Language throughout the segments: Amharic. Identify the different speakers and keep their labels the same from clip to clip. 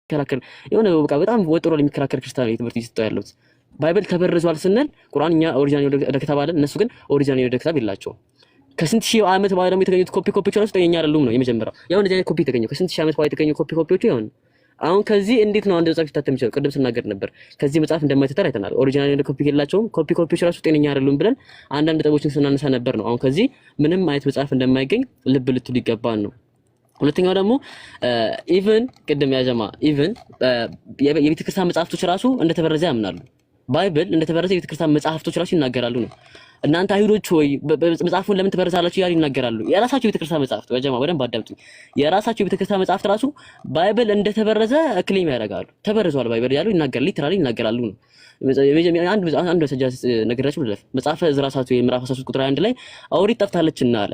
Speaker 1: የሚከራከር የሆነ በቃ በጣም ወጥሮ ለሚከራከር ክርስቲያን ትምህርት ይሰጣው ያለው ባይብል ተበርዟል ስንል ቁርአን እኛ ኦሪጂናል ወደ ክታብ አለን እነሱ ግን ኦሪጂናል ወደ ክታብ ይላቸው ከስንት ሺህ ዓመት በኋላ ደግሞ የተገኙት ኮፒዎች ራሱ ጠየኛ አይደሉም ነው የመጀመሪያው ያው እንደዚህ አይነት ኮፒ የተገኘው ከስንት ሺህ ዓመት በኋላ የተገኙ ኮፒዎቹ ይሆን አሁን ከዚህ እንዴት ነው አንድ መጽሐፍ ይታተም ይችላል ቅድም ስናገር ነበር ከዚህ መጽሐፍ እንደማይተተር አይተናል ኦሪጂናል ወደ ኮፒ የላቸውም ኮፒዎች ራሱ ጠየኛ አይደሉም ብለን አንዳንድ ነጥቦችን ስናነሳ ነበር ነው አሁን ከዚህ ምንም አይነት መጽሐፍ እንደማይገኝ ልብ ልትሉ ይገባል ነው ሁለተኛው ደግሞ ኢቭን ቅድም ያጀማ ኢቭን የቤተክርስቲያን መጽሐፍቶች ራሱ እንደተበረዘ ያምናሉ ባይብል እንደተበረዘ የቤተክርስቲያን መጽሐፍቶች ራሱ ይናገራሉ ነው እናንተ አይሁዶች ሆይ መጽሐፉን ለምን ተበረዛላችሁ ያሉ ይናገራሉ የራሳቸው የቤተክርስቲያን መጽሐፍት ወጀማ በደንብ አዳምጡ የራሳቸው የቤተክርስቲያን መጽሐፍት ራሱ ባይብል እንደተበረዘ ክሌም ያደርጋሉ ተበረዟል ባይብል ያሉ ይናገራሉ ሊትራሊ ይናገራሉ ነው አንድ መሰጃ ነገራችሁ ለፍ መጽሐፈ ዕዝራሳቱ የምዕራፍ 13 ቁጥር 1 ላይ ኦሪት ጠፍታለችና አለ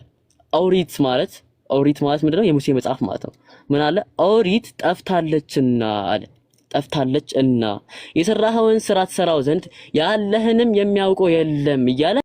Speaker 1: ኦሪት ማለት ምንድነው የሙሴ መጽሐፍ ማለት ነው ምን አለ ኦሪት ጠፍታለችና አለ ጠፍታለችና የሰራኸውን ስራ ትሰራው ዘንድ ያለህንም የሚያውቀው የለም እያለ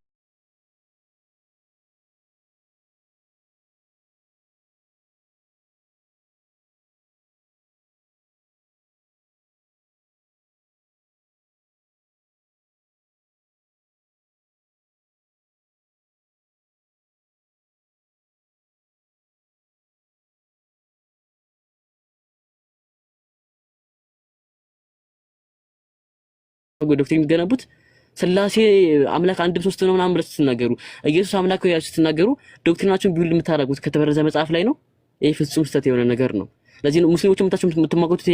Speaker 1: ዶክትሪን ገነቡት ስላሴ አምላክ አንድም ሶስት ነው ምናምን ብለ ስትናገሩ ኢየሱስ አምላክ ነው ያላችሁ ስትናገሩ ዶክትሪናችሁን ቢውል የምታረጉት ከተበረዘ መጽሐፍ ላይ ነው ይሄ ፍጹም ስህተት የሆነ ነገር ነው ለዚህ ነው ሙስሊሞች የምትማገቱት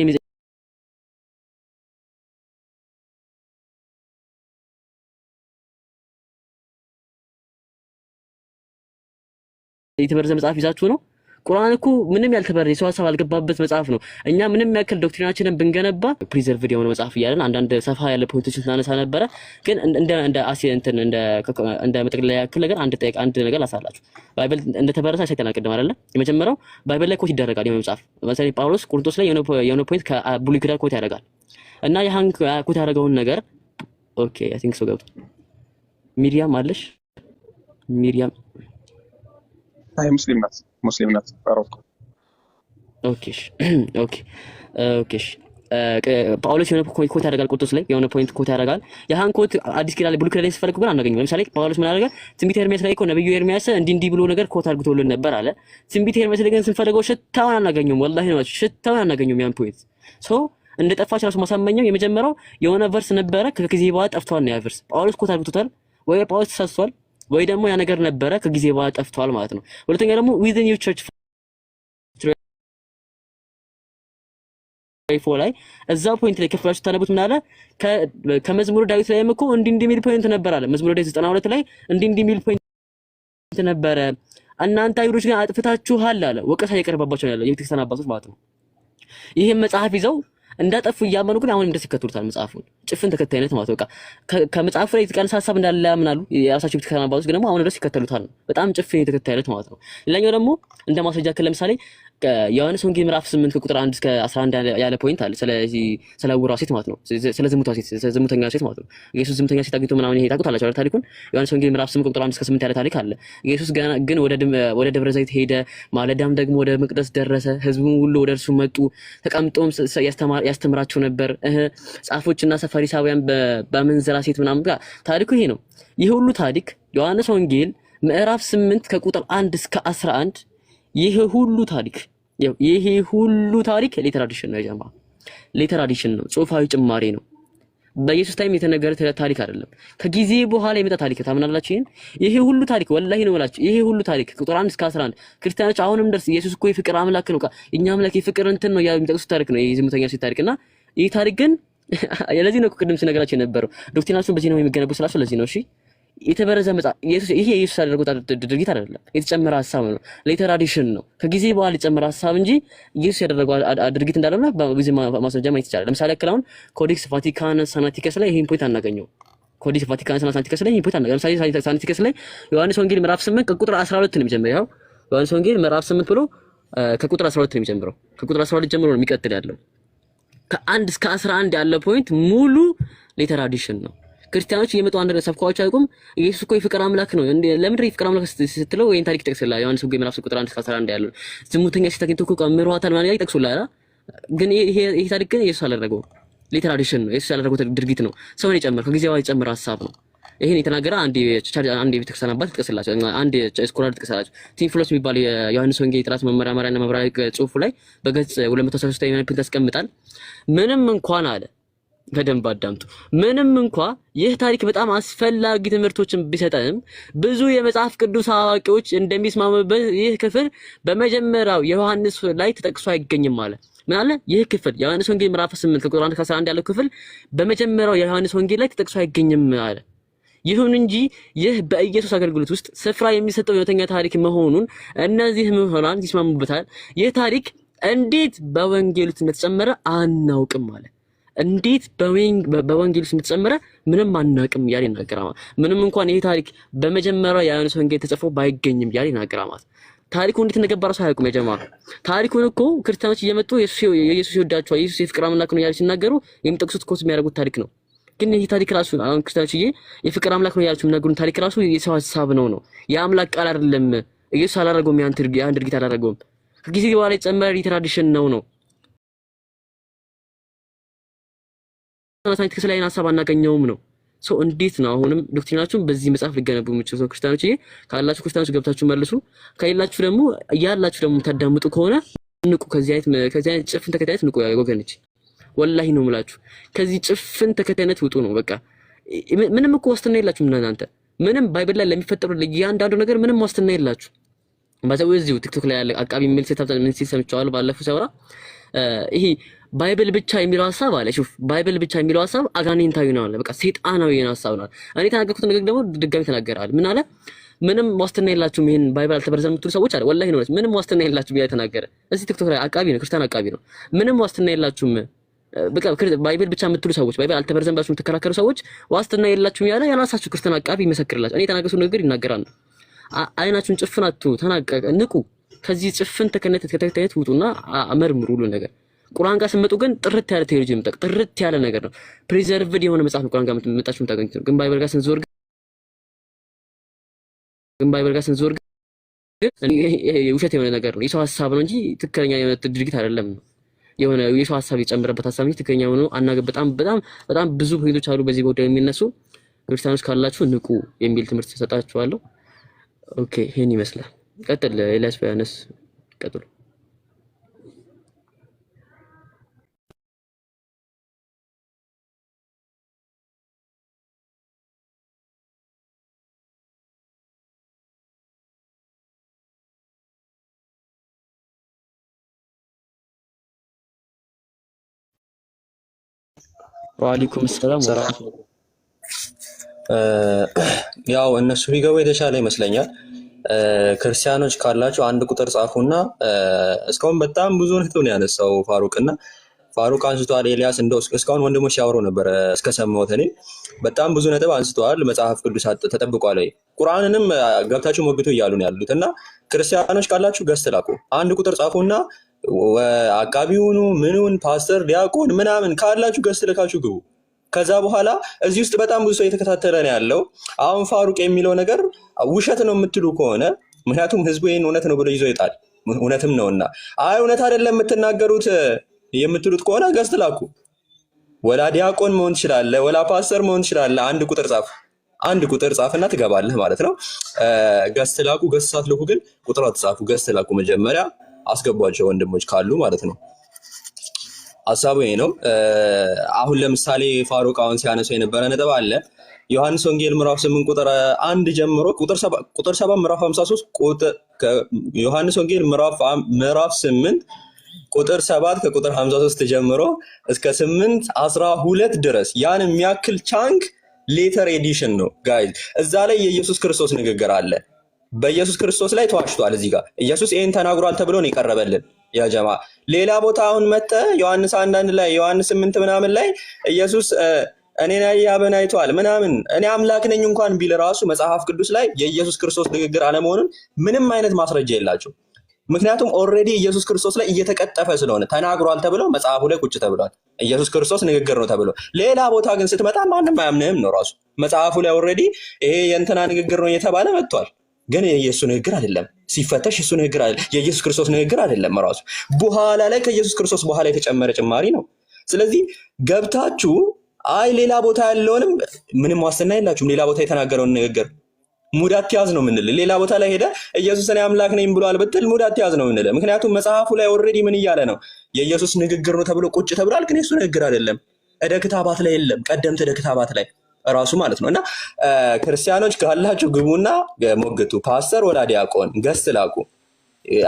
Speaker 1: የተበረዘ መጽሐፍ ይዛችሁ ነው ቁርአን እኮ ምንም ያልተበረዘ ሰው ሐሳብ አልገባበት መጽሐፍ ነው እኛ ምንም ያክል ዶክትሪናችንን ብንገነባ ፕሪዘርቭድ የሆነ መጽሐፍ ይያለን አንዳንድ ሰፋ ያለ ፖይንቶችን ስናነሳ ነበር ግን እንደ አሲየንትን እንደ መጠቅለያ ያክል ነገር አንድ ነገር ላሳላችሁ ባይብል እንደተበረዘ አይተናል ቅድም አይደለ የመጀመሪያው ባይብል ላይ ኮት ይደረጋል የሆነ መጽሐፍ ለምሳሌ ጳውሎስ ቆሮንቶስ ላይ የሆነ ፖይንት ከብሉይ ኪዳን ኮት ያደርጋል እና ያን ኮት ያደረገውን ነገር ኦኬ አይ ቲንክ ሶ ገብቶ ሚሪያም አለሽ ሚሪያም
Speaker 2: አይ ሙስሊም ናት አሮፍ
Speaker 1: ኦኬ ጳውሎስ የሆነ ኮት ያደርጋል ቆሮንቶስ ላይ የሆነ ፖይንት ኮት ያደርጋል ያን ኮት አዲስ ኪዳን ላይ ብሉይ ኪዳን ላይ ሲፈልጉ ግን አናገኘው ለምሳሌ ጳውሎስ ምን አደረገ ትንቢተ ኤርምያስ ላይ እኮ ነብዩ ኤርምያስ እንዲህ ብሎ ነገር ኮት አድርጎልን ነበር አለ ትንቢተ ኤርምያስ ላይ ግን ስንፈልገው ሽታውን አናገኘውም ወላሂ ነው ሽታውን አናገኘውም ያን ፖይንት ሶ እንደጠፋች ራሱ ማሳመኛው የመጀመሪያው የሆነ ቨርስ ነበረ ከጊዜ በኋላ ጠፍቷል ነው ያ ቨርስ ጳውሎስ ኮት አድርጎታል ወይ ጳውሎስ ተሳስቷል ወይ ደግሞ ያ ነገር ነበረ ከጊዜ በኋላ ጠፍቷል ማለት ነው ሁለተኛ ደግሞ within your church ላይ እዛ ፖይንት ላይ ከፍላችሁ ታነቡት ምን አለ ከመዝሙር ዳዊት ላይም እኮ እንዲህ ሚል ፖይንት ነበር አለ መዝሙር ዳዊት 92 ላይ እንዲህ ሚል ፖይንት ነበረ እናንተ አይሁዶች ግን አጥፍታችኋል አለ ወቀሳ እየቀረበባቸው ያለው የቤተክርስቲያን አባቶች ማለት ነው ይሄን መጽሐፍ ይዘው እንዳጠፉ እያመኑ ግን አሁንም ድረስ ይከተሉታል መጽሐፉን ጭፍን ተከታይነት ማለት በቃ ከመጽሐፉ ላይ የተቀነሰ ሐሳብ እንዳለ ያምናሉ የራሳቸው ቤተክርስቲያን አባቶች ግን ደግሞ አሁን ድረስ ይከተሉታል በጣም ጭፍን የተከታይነት ማለት ነው ሌላኛው ደግሞ እንደ ማስረጃ ለምሳሌ ዮሐንስ ወንጌል ምዕራፍ 8 ከቁጥር 1 እስከ 11 ያለ ፖይንት አለ ስለ ዕውሯ ሴት ማለት ነው ስለ ዝሙተኛ ሴት ማለት ነው ኢየሱስ ዝሙተኛ ሴት አግኝቶ ምናምን ይሄ ታውቁታላችሁ አይደል ታሪኩን ዮሐንስ ወንጌል ምዕራፍ 8 ከቁጥር 1 እስከ 8 ያለ ታሪክ አለ ኢየሱስ ግን ወደ ደብረ ዘይት ሄደ ማለዳም ደግሞ ወደ መቅደስ ደረሰ ህዝቡም ሁሉ ወደ እርሱ መጡ ተቀምጦም ያስተምራቸው ነበር ጻፎችና ፈሪሳውያን በመንዘራ ሴት ምናምን ታሪኩ ይሄ ነው ይሄ ሁሉ ታሪክ ዮሐንስ ወንጌል ምዕራፍ 8 ከቁጥር 1 እስከ 11 ይሄ ሁሉ ታሪክ ሌተራዲሽን ነው ያማ ሌተራዲሽን ነው ጽሁፋዊ ጭማሪ ነው በኢየሱስ ታይም የተነገረ ታሪክ አይደለም ከጊዜ በኋላ የመጣ ታሪክ ታምናላችሁ ይሄ ሁሉ ታሪክ ወላሂ ነው ወላችሁ ይሄ ሁሉ ታሪክ ቁጥር 1 እስከ 11 ክርስቲያኖች አሁንም ድረስ ኢየሱስ እኮ የፍቅር አምላክ ነው እኛ አምላክ የፍቅር እንትን ነው የሚጠቅሱት ታሪክ ነው የዝሙተኛ ሴት ታሪክና ይሄ ታሪክ ግን ለዚህ ነው ቅድም ሲነገራችሁ የነበረው ዶክትሪናችሁን በዚህ ነው የሚገነቡ ስላችሁ ለዚህ ነው እሺ የተበረዘ መጽሐፍ ይሄ ኢየሱስ ያደረገው ድርጊት አይደለም የተጨመረ ሐሳብ ነው ሌተራዲሽን ነው ከጊዜ በኋላ የተጨመረ ሐሳብ እንጂ ኢየሱስ ያደረገው ድርጊት እንዳልሆነ በጊዜ ማስረጃ ማየት ይቻላል ለምሳሌ አክላውን ኮዴክስ ቫቲካን ሳናቲከስ ላይ ይሄን ፖይንት አናገኘው ኮዴክስ ቫቲካን ሳናቲከስ ላይ ይሄን ፖይንት አናገኘው ለምሳሌ ሳናቲከስ ላይ ዮሐንስ ወንጌል ምዕራፍ 8 ከቁጥር 12 ነው የሚጀምረው ዮሐንስ ወንጌል ምዕራፍ 8 ብሎ ከቁጥር 12 ነው የሚጀምረው ከቁጥር 12 ጀምሮ ነው የሚቀጥል ያለው ከ1 እስከ 11 ያለ ፖይንት ሙሉ ሌተራዲሽን ነው ክርስቲያኖች እየመጡ አንድ ሰብካዎች አይቆም ኢየሱስ እኮ የፍቅር አምላክ ነው ለምን የፍቅር አምላክ ስትለው ወይን ታሪክ ጠቅስላ ዮሐንስ ወንጌል ምዕራፍ 9 ቁጥር 1 እስከ 11 ያለው ዝሙተኛ ሴት አግኝቶ እኮ ቀምሯታል ማለት ይጠቅሱላል ግን ይሄ ታሪክ ግን ኢየሱስ አላደረገው። ሊትራዲሽን ነው ኢየሱስ ያላደረገው ድርጊት ነው። ሰውን የጨመረ ከጊዜው የጨመረ ሀሳብ ነው። ይሄን የተናገረ አንድ ቤተክርስቲያን አባት ጥቀስላቸው፣ አንድ ስኮላር ጥቀስላቸው። ቲንፍሎስ የሚባል የዮሐንስ ወንጌል ጥራት መመራመሪያና ማብራሪያ ጽሑፉ ላይ በገጽ 213 ላይ ያስቀምጣል። ምንም እንኳን አለ በደንብ አዳምጡ። ምንም እንኳ ይህ ታሪክ በጣም አስፈላጊ ትምህርቶችን ቢሰጠንም ብዙ የመጽሐፍ ቅዱስ አዋቂዎች እንደሚስማሙበት ይህ ክፍል በመጀመሪያው የዮሐንስ ላይ ተጠቅሶ አይገኝም አለ። ምን አለ? ይህ ክፍል የዮሐንስ ወንጌል ምዕራፍ 8 ከቁጥር 1 እስከ 11 ያለው ክፍል በመጀመሪያው የዮሐንስ ወንጌል ላይ ተጠቅሶ አይገኝም አለ። ይሁን እንጂ ይህ በኢየሱስ አገልግሎት ውስጥ ስፍራ የሚሰጠው እውነተኛ ታሪክ መሆኑን እነዚህ ምሁራን ይስማሙበታል። ይህ ታሪክ እንዴት በወንጌል ውስጥ እንደተጨመረ አናውቅም አለ። እንዴት በወንጌል ውስጥ እንደተጨመረ ምንም አናውቅም ያለ ይናገራል። ምንም እንኳን ይሄ ታሪክ በመጀመሪያው የዮሐንስ ወንጌል ተጽፎ ባይገኝም ያለ ይናገራል። ታሪኩ እንዴት እንደገባ ራሱ አያውቁም። የጀማ ታሪኩን እኮ ክርስቲያኖች እየመጡ ኢየሱስ ይወዳቸዋል፣ ኢየሱስ የፍቅር አምላክ ነው ያለ ሲናገሩ የሚጠቅሱት ኮት የሚያደርጉት ታሪክ ነው። ግን ይሄ ታሪክ ራሱ አሁን ክርስቲያኖች የፍቅር አምላክ ነው ያላችሁ የሚናገሩን ታሪክ ራሱ የሰው ሐሳብ ነው። የአምላክ ቃል አይደለም። ኢየሱስ አላደረገውም፣ ያን ድርጊት አላደረገውም። ከጊዜ በኋላ የጨመረ ትራዲሽን ነው። ሳይንቲፊክ ላይ ሐሳብ አናገኘውም ነው። ሰው እንዴት ነው አሁንም ዶክትሪናችሁን በዚህ መጽሐፍ ሊገነቡ የሚችሉ ሰው ክርስቲያኖች ካላችሁ ክርስቲያኖች ገብታችሁ መልሱ። ከሌላችሁ ደግሞ የምታዳምጡ ከሆነ ንቁ። ከዚህ አይነት ጭፍን ተከታይነት ንቁ ወገኖች። ወላሂ ነው የምላችሁ። ከዚህ ጭፍን ተከታይነት ውጡ ነው በቃ። ምንም እኮ ዋስትና የላችሁም እናንተ። ምንም ባይብል ላይ ለሚፈጠሩ ለእያንዳንዱ ነገር ምንም ዋስትና የላችሁ። ባዛው እዚሁ ቲክቶክ ላይ ያለ አቃቢ ምን ሲል ሰምቻለሁ ባለፈው ሲያወራ ይሄ ባይብል ብቻ የሚለው ሐሳብ አለ። ሹፍ ባይብል ብቻ የሚለው ሐሳብ አጋንንታዊ ነው አለ። በቃ ሰይጣናዊ ነው ሐሳብ ነው። እኔ ተናገርኩት ነገር ደግሞ ድጋሚ ተናገራል። ምን አለ? ምንም ዋስትና የላችሁም ይሄን ባይብል አልተበረዘም የምትሉ ሰዎች አለ። ወላሂ ነው ምንም ዋስትና የላችሁም ብያ ተናገረ። እዚህ ቲክቶክ ላይ አቃቢ ነው፣ ክርስቲያን አቃቢ ነው። ምንም ዋስትና የላችሁም በቃ ባይብል ብቻ የምትሉ ሰዎች፣ ባይብል አልተበረዘም ብላችሁ የምትከራከሩ ሰዎች ዋስትና የላችሁም ያለ የራሳችሁ ክርስቲያን አቃቢ ይመሰክርላችሁ። እኔ የተናገርኩት ነገር ይናገራል። አይናችሁን ጭፍናቱ ተናቀቀ ንቁ። ከዚህ ጭፍን ተከታይነት ውጡና አመርምሩ ሁሉ ነገር። ቁርአን ጋር ስመጡ ግን ጥርት ያለ ቴዎሎጂ ነው፣ ጥርት ያለ ነገር ነው። ፕሪዘርቭድ የሆነ መጽሐፍ ነው። ቁርአን ጋር መጣችሁ የምታገኙት ነው። ግን ባይብል ጋር ስንዞር ግን ውሸት የሆነ ነገር ነው። የሰው ሐሳብ ነው እንጂ ትክክለኛ የሆነ ድርጊት አይደለም ነው። የሆነ የሰው ሐሳብ የጨመረበት ሐሳብ እንጂ ትክክለኛ ሆኖ በጣም ብዙ ፖይንቶች አሉ በዚህ ጉዳይ የሚነሱ። ክርስቲያኖች ካላችሁ ንቁ የሚል ትምህርት ተሰጣችኋለሁ። ኦኬ ይሄን ይመስላል። ቀጥል ኤልያስ ቢያነስ ቀጥሉ። ወአለይኩም ሰላም ወራህመቱላህ።
Speaker 3: ያው እነሱ ቢገቡ የተሻለ ይመስለኛል። ክርስቲያኖች ካላችሁ አንድ ቁጥር ጻፉና እስካሁን በጣም ብዙ ነጥብ ነው ያነሳው ፋሩቅና ፋሩቅ አንስቷል። ኤልያስ እንደው እስካሁን ወንድሞች ሲያወሩ ነበር እስከሰማሁት እኔ በጣም ብዙ ነጥብ አንስተዋል። መጽሐፍ ቅዱስ ተጠብቋል ወይ ቁርአንንም ገብታችሁ ሞግቱ እያሉ ነው ያሉት። እና ክርስቲያኖች ካላችሁ ገዝት ላኩ፣ አንድ ቁጥር ጻፉና አቃቢውኑ ምኑን ፓስተር ዲያቆን ምናምን ካላችሁ ገዝት ልካችሁ ግቡ። ከዛ በኋላ እዚህ ውስጥ በጣም ብዙ ሰው እየተከታተለ ነው ያለው። አሁን ፋሩቅ የሚለው ነገር ውሸት ነው የምትሉ ከሆነ ምክንያቱም ህዝቡ ይሄን እውነት ነው ብሎ ይዞ ይጣል፣ እውነትም ነውና አይ እውነት አይደለም የምትናገሩት የምትሉት ከሆነ ገዝት ላኩ። ወላ ዲያቆን መሆን ትችላለህ፣ ወላ ፓስተር መሆን ትችላለህ። አንድ ቁጥር ጻፍና ትገባለህ ማለት ነው። ገዝት ላኩ። ገዝት ሳትልኩ ግን ቁጥር አትጻፉ። ገዝት ላኩ። መጀመሪያ አስገቧቸው ወንድሞች ካሉ ማለት ነው። ሐሳቡ ይሄ ነው። አሁን ለምሳሌ ፋሩቅ አሁን ሲያነሳው የነበረ ነጥብ አለ። ዮሐንስ ወንጌል ምዕራፍ 8 ቁጥር 1 ጀምሮ ቁጥር 7 ምዕራፍ 53 ዮሐንስ ወንጌል ምዕራፍ 8 ቁጥር 7 ከቁጥር 53 ጀምሮ እስከ 8:12 ድረስ ያን የሚያክል ቻንክ ሌተር ኤዲሽን ነው ጋይዝ። እዛ ላይ የኢየሱስ ክርስቶስ ንግግር አለ። በኢየሱስ ክርስቶስ ላይ ተዋሽቷል። እዚህ ጋር ኢየሱስ ይሄን ተናግሯል ተብሎ ነው የቀረበልን። ያ ጀማ ሌላ ቦታ አሁን መጣ ዮሐንስ 1 ላይ ዮሐንስ 8 ምናምን ላይ ኢየሱስ እኔን ያበን አይቷል ምናምን እኔ አምላክ ነኝ እንኳን ቢል ራሱ መጽሐፍ ቅዱስ ላይ የኢየሱስ ክርስቶስ ንግግር አለመሆኑን ምንም አይነት ማስረጃ የላቸው። ምክንያቱም ኦልሬዲ ኢየሱስ ክርስቶስ ላይ እየተቀጠፈ ስለሆነ ተናግሯል ተብሎ መጽሐፉ ላይ ቁጭ ተብሏል። ኢየሱስ ክርስቶስ ንግግር ነው ተብሎ ሌላ ቦታ ግን ስትመጣ ማንም አያምንህም ነው ራሱ መጽሐፉ ላይ ኦልሬዲ ይሄ የእንትና ንግግር ነው እየተባለ መጥቷል። ግን የኢየሱስ ንግግር አይደለም። ሲፈተሽ የሱ ንግግር አይደለም፣ የኢየሱስ ክርስቶስ ንግግር አይደለም። ራሱ በኋላ ላይ ከኢየሱስ ክርስቶስ በኋላ የተጨመረ ጭማሪ ነው። ስለዚህ ገብታችሁ አይ ሌላ ቦታ ያለውንም ምንም ዋስትና የላችሁም። ሌላ ቦታ የተናገረውን ንግግር ሙድ አትያዝ ነው የምንል። ሌላ ቦታ ላይ ሄደ ኢየሱስ እኔ አምላክ ነኝ ብሏል ብትል ሙድ አትያዝ ነው የምንል። ምክንያቱም መጽሐፉ ላይ ኦልሬዲ ምን እያለ ነው? የኢየሱስ ንግግር ነው ተብሎ ቁጭ ተብሏል። ግን የሱ ንግግር አይደለም። ዕደ ክታባት ላይ የለም። ቀደምት ዕደ ክታባት ላይ ራሱ ማለት ነው። እና ክርስቲያኖች ካላችሁ ግቡና ሞግቱ። ፓስተር ወላ ዲያቆን ገስት ላኩ፣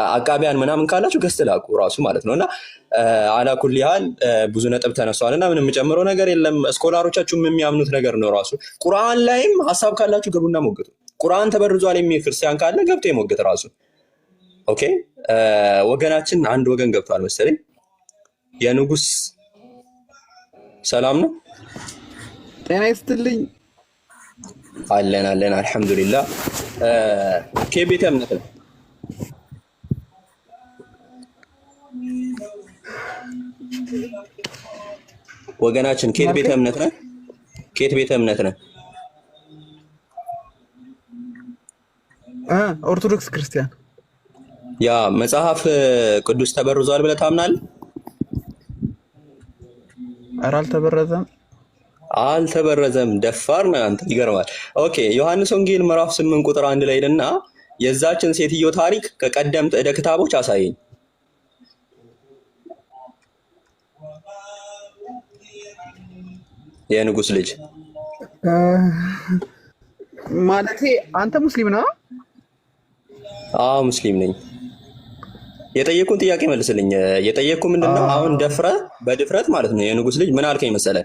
Speaker 3: አቃቢያን ምናምን ካላችሁ ገስት ላኩ ራሱ ማለት ነው። እና አላኩል ያህል ብዙ ነጥብ ተነሷል እና ምንም የምጨምረው ነገር የለም። ስኮላሮቻችሁም የሚያምኑት ነገር ነው ራሱ። ቁርአን ላይም ሀሳብ ካላችሁ ግቡና ሞግቱ። ቁርአን ተበርዟል የሚል ክርስቲያን ካለ ገብቶ የሞግት ራሱ። ኦኬ ወገናችን አንድ ወገን ገብቷል መሰለኝ። የንጉስ ሰላም ነው።
Speaker 4: ጤና ይስጥልኝ።
Speaker 3: አለን አልሐምዱሊላህ። ከቤተ እምነት ነው ወገናችን። ከየት ቤተ እምነት ነህ? ከየት ቤተ እምነት ነህ?
Speaker 4: ኦርቶዶክስ ክርስቲያን።
Speaker 3: ያ መጽሐፍ ቅዱስ ተበርዟል ብለህ ታምናለህ?
Speaker 4: ኧረ
Speaker 3: አልተበረዘም። ደፋር ነህ አንተ። ይገርማል። ኦኬ ዮሐንስ ወንጌል ምዕራፍ 8 ቁጥር 1 ላይ ሄድና የዛችን ሴትዮ ታሪክ ከቀደምት ዕደ ክታቦች አሳየኝ። የንጉስ ልጅ
Speaker 4: ማለቴ አንተ ሙስሊም ነህ?
Speaker 3: አዎ ሙስሊም ነኝ። የጠየቁን ጥያቄ መልስልኝ። የጠየቁ ምንድነው? አሁን በድፍረት ማለት ነው የንጉስ ልጅ ምን አልከኝ መሰለህ?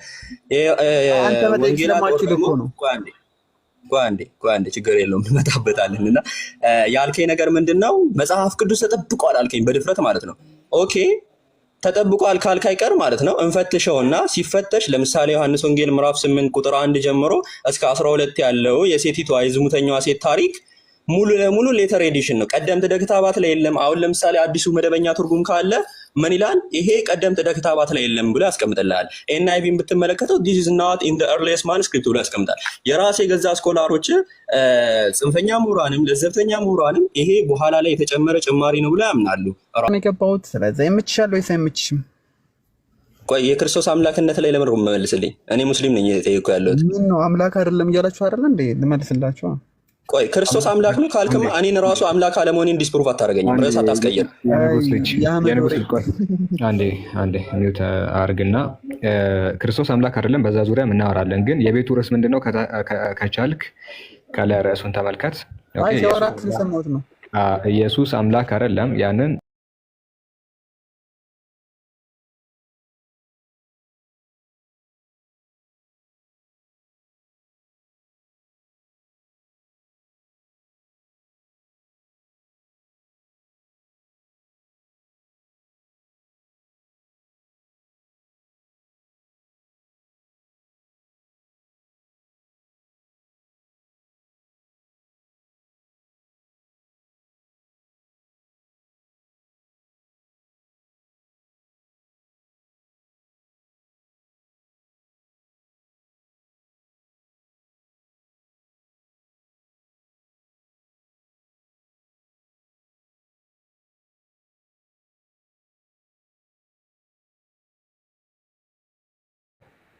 Speaker 3: አንዴ ችግር የለውም እንመጣበታለን። እና ያልከኝ ነገር ምንድነው? መጽሐፍ ቅዱስ ተጠብቋል አልከኝ በድፍረት ማለት ነው። ኦኬ ተጠብቋል ካልክ አይቀር ማለት ነው እንፈትሸውና ሲፈተሽ ለምሳሌ ዮሐንስ ወንጌል ምዕራፍ 8 ቁጥር 1 ጀምሮ እስከ 12 ያለው የሴቲቷ የዝሙተኛዋ ሴት ታሪክ ሙሉ ለሙሉ ሌተር ኤዲሽን ነው። ቀደምት ዕደ ክታባት ላይ የለም። አሁን ለምሳሌ አዲሱ መደበኛ ትርጉም ካለ ምን ይላል? ይሄ ቀደምት ዕደ ክታባት ላይ የለም ብሎ ያስቀምጥልሃል። ኤንአይቪን ብትመለከተው this is not in the earliest manuscript ብሎ ያስቀምጣል። የራሴ የገዛ ስኮላሮች ጽንፈኛ ምሁራንም ለዘብተኛ ምሁራንም ይሄ በኋላ ላይ የተጨመረ ጭማሪ ነው ብሎ ያምናሉ።
Speaker 4: የገባሁት ስለዚህ የምትችል ወይስ የምትችም?
Speaker 3: ቆይ የክርስቶስ አምላክነት ላይ ለምን መልስልኝ። እኔ ሙስሊም ነኝ እየጠየኩ ያለሁት።
Speaker 4: ምን ነው አምላክ አይደለም እያላችሁ አይደል እንዴ? ልመልስላችሁ።
Speaker 3: ቆይ ክርስቶስ አምላክ ነው ካልክም እኔን ራሱ አምላክ አለመሆኔን ዲስፕሩቭ አታደርገኝም። ርዕስ አታስቀይር።
Speaker 5: አንዴ ሚውት አርግና ክርስቶስ አምላክ አይደለም በዛ ዙሪያ እናወራለን። ግን የቤቱ ርዕስ ምንድነው? ከቻልክ ከላይ ርዕሱን ተመልከት። ኢየሱስ አምላክ አይደለም ያንን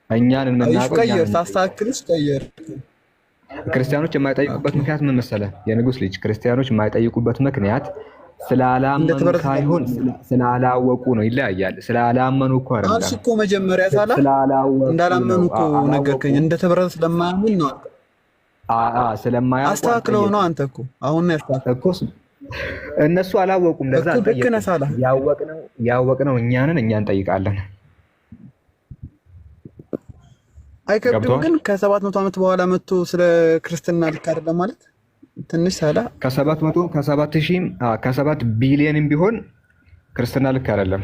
Speaker 5: እኛን ክርስቲያኖች የማይጠይቁበት ምክንያት ምን መሰለህ? የንጉስ ልጅ ክርስቲያኖች የማይጠይቁበት ምክንያት ስላላመኑ ሳይሆን ስላላወቁ ነው። ይለያያል። ስላላመኑ እኮ አይደለም።
Speaker 4: አንቺ እኮ መጀመሪያ እንዳላመኑ እኮ ነገርከኝ። እንደተበረዘ ስለማያምን ነው።
Speaker 5: ስለማያውቁ
Speaker 4: አስተካክለው ነው። አንተ እኮ አሁን ነው ያስተካክለው።
Speaker 5: እነሱ አላወቁም። ለዛ ያወቅነው እኛንን እኛ እንጠይቃለን።
Speaker 4: አይከብድም። ግን ከ700 ዓመት በኋላ መጥቶ ስለ ክርስትና ልክ አይደለም ማለት ትንሽ ሳላ ከ7 ቢሊዮንም ቢሆን ክርስትና ልክ አይደለም።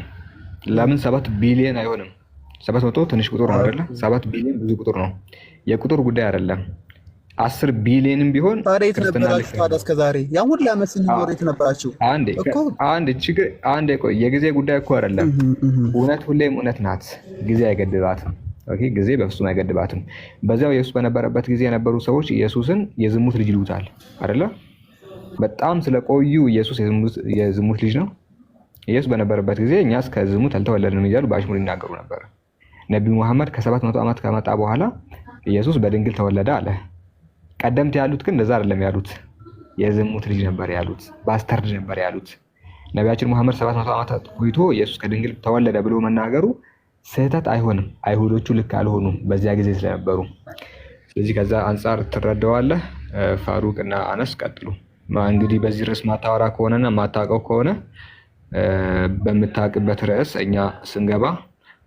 Speaker 4: ለምን 7 ቢሊዮን አይሆንም? 700 ትንሽ ቁጥር ነው አይደለ? 7 ቢሊዮን ብዙ ቁጥር ነው። የቁጥር ጉዳይ አይደለም። 10 ቢሊዮንም ቢሆን ክርስትና ልክ አይደለም። እስከዛሬ ያን ሁሉ ዓመት ስንኖር የት ነበራችሁ?
Speaker 5: አንዴ ቆይ፣ የጊዜ ጉዳይ እኮ አይደለም። እውነት ሁሌም እውነት ናት። ጊዜ አይገድባትም። ኦኬ፣ ጊዜ በፍጹም አይገድባትም። በዚያው ኢየሱስ በነበረበት ጊዜ የነበሩ ሰዎች ኢየሱስን የዝሙት ልጅ ይሉታል አይደለ? በጣም ስለቆዩ ኢየሱስ የዝሙት ልጅ ነው። ኢየሱስ በነበረበት ጊዜ እኛስ ከዝሙት አልተወለድንም እያሉ በአሽሙር ይናገሩ ነበር። ነቢዩ መሐመድ ከ700 ዓመት ከመጣ በኋላ ኢየሱስ በድንግል ተወለደ አለ። ቀደምት ያሉት ግን እንደዛ አይደለም ያሉት፣ የዝሙት ልጅ ነበር ያሉት፣ ባስተርድ ነበር ያሉት። ነቢያችን መሐመድ 700 ዓመት ቆይቶ ኢየሱስ ከድንግል ተወለደ ብሎ መናገሩ ስህተት አይሆንም። አይሁዶቹ ልክ አልሆኑም በዚያ ጊዜ ስለነበሩ። ስለዚህ ከዛ አንጻር ትረዳዋለህ። ፋሩቅ እና አነስ ቀጥሉ። እንግዲህ በዚህ ርዕስ ማታወራ ከሆነና ማታውቀው ከሆነ በምታውቅበት ርዕስ እኛ ስንገባ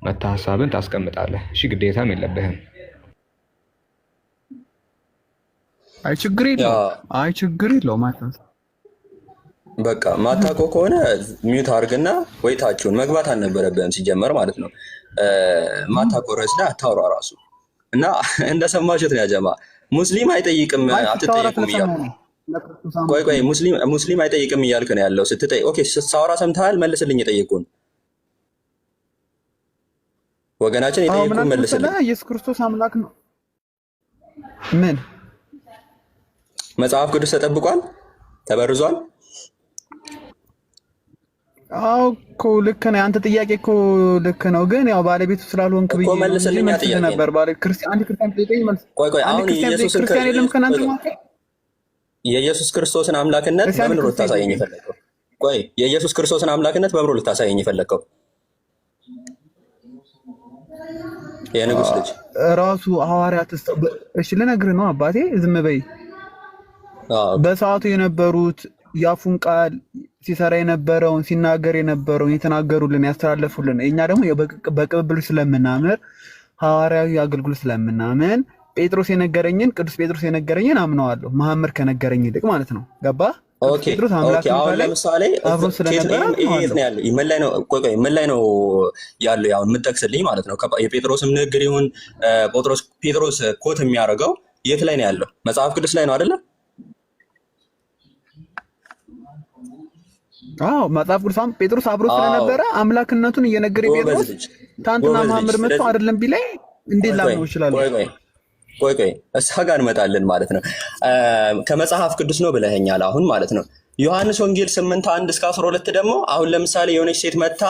Speaker 5: መታ ሀሳብን ታስቀምጣለህ። እሺ፣ ግዴታም የለብህም።
Speaker 6: አይ ችግር የለውም።
Speaker 3: በቃ ማታውቀው ከሆነ ሚዩት አድርግና ወይ ታችሁን መግባት አልነበረብህም ሲጀመር ማለት ነው። ማታውቀው ርዕስ ላይ አታውራ ራሱ እና እንደሰማችሁት ነው ያጀማ። ሙስሊም አይጠይቅም አትጠይቁም እያልኩ ቆይ ሙስሊም አይጠይቅም እያልክ ነው ያለው። ስትጠይቅ ኦኬ፣ ሳወራ ሰምተሃል? መልስልኝ። የጠየቁን ወገናችን የጠየቁን መልስልኝ።
Speaker 6: ኢየሱስ ክርስቶስ አምላክ ነው። ምን
Speaker 3: መጽሐፍ ቅዱስ ተጠብቋል? ተበርዟል?
Speaker 6: አዎ እኮ ልክ ነው። አንተ ጥያቄ እኮ ልክ ነው፣ ግን ያው ባለቤቱ ስላልሆንክ ብዬ
Speaker 3: መልስልኝ
Speaker 6: ነበር። አንድ ክርስቲያን ጠይቀኝ መልስ።
Speaker 3: ቆይ አሁን
Speaker 6: ክርስቲያን የለም ከእናንተ መካከል?
Speaker 3: የኢየሱስ ክርስቶስን አምላክነት በምን ነው ልታሳየኝ የፈለከው? ቆይ የኢየሱስ ክርስቶስን አምላክነት በምን ነው ልታሳየኝ የፈለከው? የንጉስ ልጅ
Speaker 6: ራሱ ሐዋርያት እሺ፣ ልነግርህ ነው አባቴ፣ ዝም በይ። በሰዓቱ የነበሩት ያፉን ቃል ሲሰራ የነበረውን ሲናገር የነበረውን የተናገሩልን ያስተላለፉልን፣ እኛ ደግሞ በቅብብል ስለምናምር ሐዋርያዊ አገልግሎት ስለምናምን ጴጥሮስ የነገረኝን ቅዱስ ጴጥሮስ የነገረኝን አምነዋለሁ፣ መሐመድ ከነገረኝ ይልቅ ማለት ነው። ገባ? ጴጥሮስ አምላክ ነው። ለምሳሌ አብሮ ስለነበረ
Speaker 3: ምን ላይ ነው ያለው? ያው የምጠቅስልኝ ማለት ነው። የጴጥሮስም ንግግር ይሁን ጴጥሮስ ኮት የሚያደርገው የት ላይ ነው ያለው? መጽሐፍ ቅዱስ ላይ ነው አይደለ?
Speaker 6: አዎ መጽሐፍ ቅዱስ ጴጥሮስ አብሮ ስለነበረ አምላክነቱን እየነገረ ጴጥሮስ ታንትና መሐመድ መጥቶ አይደለም ቢላይ እንዴት ላምነው ይችላል?
Speaker 3: ቆይ እሳ ጋር እንመጣለን ማለት ነው። ከመጽሐፍ ቅዱስ ነው ብለኸኛል አሁን ማለት ነው። ዮሐንስ ወንጌል 8:1-12 ደግሞ አሁን ለምሳሌ የሆነች ሴት መታ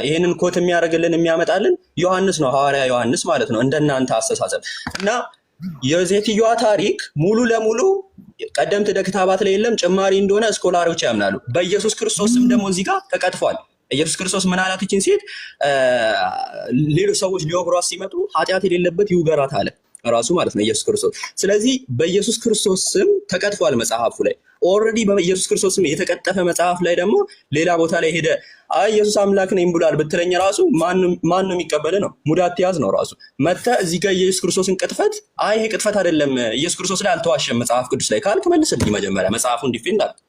Speaker 3: ይሄንን ኮት የሚያደርግልን የሚያመጣልን ዮሐንስ ነው፣ ሐዋርያ ዮሐንስ ማለት ነው። እንደናንተ አስተሳሰብ እና የሴትዮዋ ታሪክ ሙሉ ለሙሉ ቀደምት ደክታባት ላይ የለም ጭማሪ እንደሆነ ስኮላሮች ያምናሉ። በኢየሱስ ክርስቶስም ደግሞ እዚህ ጋር ተቀጥፏል። ኢየሱስ ክርስቶስ ምን አላት? ይችን ሴት ሌሎች ሰዎች ሊወግሯት ሲመጡ ኃጢአት የሌለበት ይውገራት አለ ራሱ ማለት ነው ኢየሱስ ክርስቶስ። ስለዚህ በኢየሱስ ክርስቶስ ስም ተቀጥፏል መጽሐፉ ላይ። ኦልሬዲ በኢየሱስ ክርስቶስ ስም የተቀጠፈ መጽሐፍ ላይ ደግሞ ሌላ ቦታ ላይ ሄደ አይ ኢየሱስ አምላክ ነኝ ብሏል ብትለኝ ራሱ ማን ነው የሚቀበል ነው? ሙዳት ያዝ ነው ራሱ መተህ እዚህ ጋር ኢየሱስ ክርስቶስን ቅጥፈት አይ ይሄ ቅጥፈት አይደለም ኢየሱስ ክርስቶስ ላይ አልተዋሸም መጽሐፍ ቅዱስ ላይ ካልክ መልስልኝ መጀመሪያ መጽሐፉን ዲፌንድ አድርግ።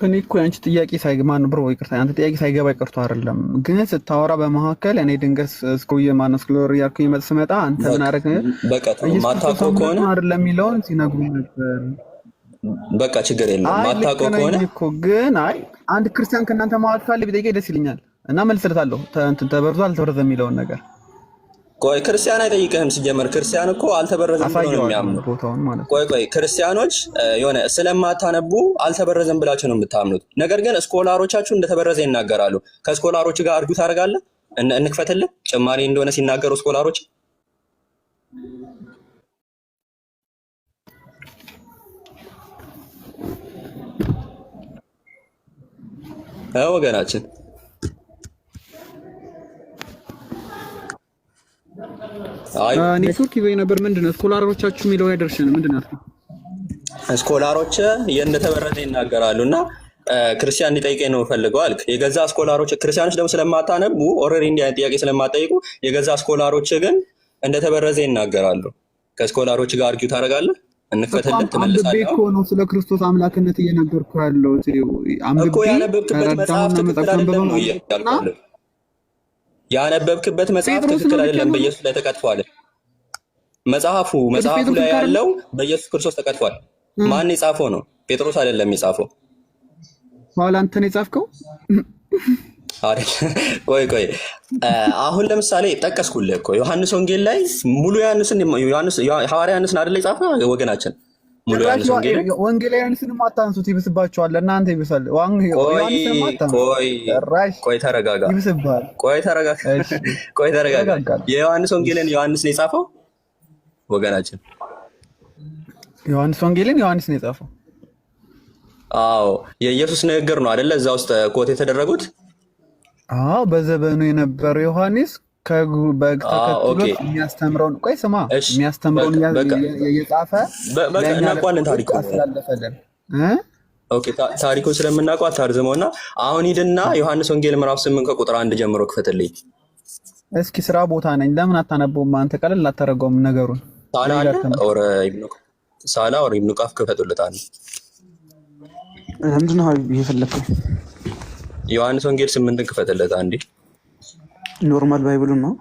Speaker 6: እኔ እኮ ያንቺ ጥያቄ ሳይገባን ብሮ ይቅርታ፣ አንተ ጥያቄ ሳይገባ ይቀርቶ አይደለም፣ ግን ስታወራ በመካከል እኔ ድንገት እስኮየ ማነስክሎር ያልኩኝ መልስ መጣ። አንተ ምን አረክ?
Speaker 3: በቃ ማታውቀው ከሆነ
Speaker 6: አይደለም የሚለውን ሲነግሩኝ ነበር።
Speaker 3: በቃ ችግር የለም ማታውቀው ከሆነ
Speaker 6: እኮ ግን አይ አንድ ክርስቲያን ከእናንተ መሀል ካለ ቢጠይቀኝ ደስ ይለኛል እና መልስለታለሁ። እንትን ተበርዟል አልተበረዘም የሚለውን ነገር
Speaker 3: ቆይ ክርስቲያን አይጠይቅህም። ሲጀመር ክርስቲያን እኮ አልተበረዘም ብሎ ነው የሚያምኑት። ቆይ ክርስቲያኖች የሆነ ስለማታነቡ አልተበረዘም ብላችሁ ነው የምታምኑት። ነገር ግን ስኮላሮቻችሁ እንደተበረዘ ይናገራሉ። ከስኮላሮች ጋር አርጉ ታደርጋለህ። እንክፈትልህ ጭማሪ እንደሆነ ሲናገሩ ስኮላሮች ወገናችን
Speaker 6: ኔትወርክ ይበይ ነበር። ምንድነው ስኮላሮቻችሁ የሚለው ያደርሽን ምንድነው?
Speaker 3: ስኮላሮች እንደተበረዘ ይናገራሉና ክርስቲያን እንዲጠይቀኝ ነው ፈልገው አልክ። የገዛ ስኮላሮች ክርስቲያኖች ደግሞ ስለማታነቡ ኦልሬዲ እንዲህ አይነት ጥያቄ ስለማትጠይቁ የገዛ ስኮላሮች ግን እንደተበረዘ ይናገራሉ። ከስኮላሮች ጋር አርጊው ታደርጋለህ። እንፈተልን ትመልሳለህ
Speaker 6: እኮ ነው ስለ ክርስቶስ አምላክነት እየነገርኩ ያለው
Speaker 3: እኮ ያነበብክበት መጽሐፍ ትክክል አይደለም ነው ያልኩህ። ያነበብክበት መጽሐፍ ትክክል አይደለም። በኢየሱስ ላይ ተቀጥፏል። መጽሐፉ ላይ ያለው በኢየሱስ ክርስቶስ ተቀጥፏል። ማን የጻፈው ነው? ጴጥሮስ አይደለም የጻፈው።
Speaker 6: ኋላ አንተ ነው የጻፍከው።
Speaker 3: አይደል? ቆይ አሁን ለምሳሌ ጠቀስኩልህ እኮ ዮሐንስ ወንጌል ላይ ሙሉ ዮሐንስ ሐዋርያ ዮሐንስን አይደል የጻፈው ወገናችን? ሙሉ ዮሐንስ ወንጌል
Speaker 6: ወንጌላውያንስንም አታንሱት፣ ይብስባቸዋል። ለእናንተ ይብሳል። ዮሐንስንም አታንሱት።
Speaker 3: ቆይ ተረጋጋ።
Speaker 6: ይብስባል።
Speaker 3: ቆይ ተረጋጋ። የዮሐንስ ወንጌልን ዮሐንስ ነው የጻፈው ወገናችን?
Speaker 6: ዮሐንስ ወንጌልን ዮሐንስ ነው የጻፈው።
Speaker 3: አዎ የኢየሱስ ንግግር ነው አይደለ? እዛ ውስጥ ኮት የተደረጉት።
Speaker 6: አዎ በዘመኑ የነበረው ዮሐንስ በግ ተከትሎት የሚያስተምረውን የሚያስተምረውን እየጻፈ
Speaker 3: እናውቀዋለን። ታሪኩን ስለምናውቀው አታርዝመውና አሁን ሂድና ዮሐንስ ወንጌል ምዕራፍ 8 ከቁጥር 1 ጀምሮ ክፈትልኝ
Speaker 6: እስኪ። ስራ ቦታ ነኝ። ለምን አታነበውም አንተ? ቀለል አታረገውም ነገሩን?
Speaker 3: ሳላ ወር ኢብኑ ቃፍ ክፈቱልታል።
Speaker 6: ምንድን ነው የፈለከው?
Speaker 3: ዮሐንስ ወንጌል 8 ክፈትለት አንዴ።
Speaker 6: ኖርማል ባይብሉን ነው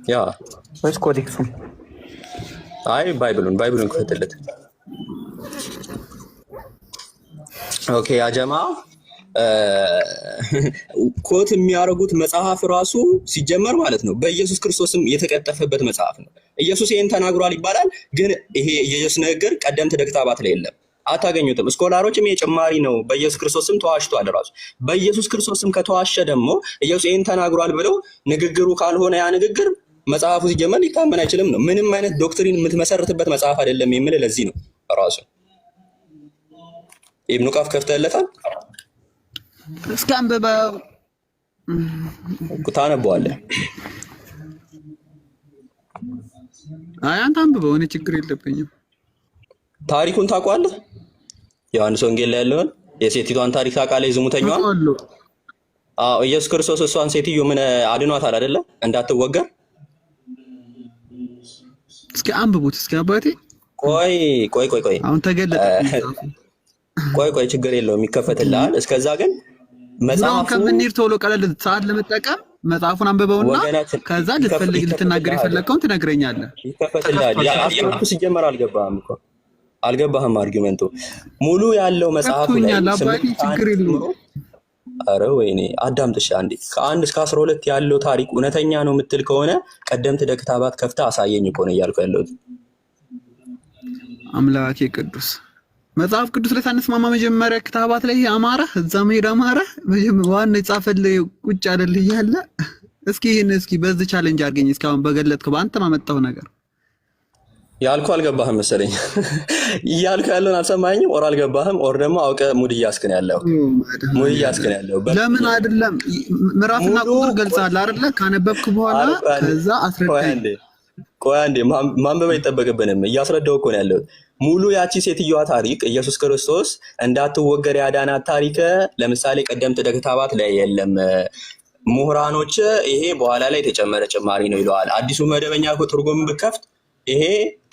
Speaker 3: ያ
Speaker 6: ወይስ ኮዴክሱን?
Speaker 3: አይ ባይብሉን ክፈትለት። ኦኬ ያ ጀማ ኮት የሚያደርጉት መጽሐፍ ራሱ ሲጀመር ማለት ነው በኢየሱስ ክርስቶስም የተቀጠፈበት መጽሐፍ ነው። ኢየሱስ ይሄን ተናግሯል ይባላል፣ ግን ይሄ የኢየሱስ ንግግር ቀደምት ደክታባት ላይ የለም፣ አታገኙትም። ስኮላሮችም ይሄ ጭማሪ ነው፣ በኢየሱስ ክርስቶስም ተዋሽቷል። ራሱ በኢየሱስ ክርስቶስም ከተዋሸ ደግሞ ኢየሱስ ይሄን ተናግሯል ብለው ንግግሩ ካልሆነ ያ ንግግር መጽሐፉ ሲጀመር ሊታመን አይችልም ነው። ምንም አይነት ዶክትሪን የምትመሰርትበት መጽሐፍ አይደለም የሚል ለዚህ ነው። ራሱ ኢብኑ ቃፍ ከፍተለታል።
Speaker 6: እስኪ አንብበው
Speaker 3: ታነበዋለህ።
Speaker 6: አይ አንተ አንብበው፣ እኔ ችግር የለብኝም።
Speaker 3: ታሪኩን ታውቀዋለህ? ዮሐንስ ወንጌል ላይ ያለውን የሴቲቷን ታሪክ ታውቃለህ? ዝሙተኛዋ። አዎ ኢየሱስ ክርስቶስ እሷን ሴትዮ ምን አድኗታል አይደለ? እንዳትወገር።
Speaker 6: እስኪ አንብቡት እስኪ አባቴ።
Speaker 3: ቆይ
Speaker 6: አሁን ተገለጠ።
Speaker 3: ቆይ ችግር የለውም ይከፈትልሃል። እስከዛ ግን መጽሐፉ
Speaker 6: ከምንሄድ ቶሎ ቀለል ሰዓት ለመጠቀም መጽሐፉን አንብበውና ከዛ ልትናገር የፈለግከውን ትነግረኛለህ።
Speaker 3: ይከፈትልሃል። ያ አስቀምጡ ሲጀመር አልገባህም። አርጊመንቱ ሙሉ ያለው መጽሐፉ ላይ
Speaker 6: አባቴ ችግር የለውም።
Speaker 3: አረ ወይኔ አዳምጥሽ አንዴ። ከ1 እስከ 12 ያለው ታሪክ እውነተኛ ነው የምትል ከሆነ ቀደምት ደክታባት ከፍታ አሳየኝ እኮ ነው እያልኩ ያለሁት።
Speaker 6: አምላኬ ቅዱስ መጽሐፍ ቅዱስ ላይ ሳንስማማ መጀመሪያ ክታባት ላይ አማራ እዛ መሄድ አማራ ዋና የጻፈልህ ቁጭ አይደል ያለ። እስኪ በዚህ ቻሌንጅ አድርገኝ። እስካሁን በገለጥከው በአንተ ማመጣው ነገር
Speaker 3: ያልኩ አልገባህም መሰለኝ። ያልኩ ያለውን አልሰማኝም። ኦር አልገባህም ኦር ደግሞ አውቀህ ሙድ እያስክን ያለው
Speaker 6: ለምን አይደለም? ምዕራፍና ቁጥር ገልጻለህ አይደለ? ካነበብክ በኋላ ከዛ አስረዳኝ።
Speaker 3: ቆይ አንዴ ማንበብ አይጠበቅብንም። እያስረዳው እኮ ነው ያለው። ሙሉ ያቺ ሴትዮዋ ታሪክ ኢየሱስ ክርስቶስ እንዳትወገር ያዳናት ታሪክ ለምሳሌ ቀደምት ደክታባት ላይ የለም። ምሁራኖች ይሄ በኋላ ላይ የተጨመረ ጭማሪ ነው ይለዋል። አዲሱ መደበኛ ትርጉም ብከፍት ይሄ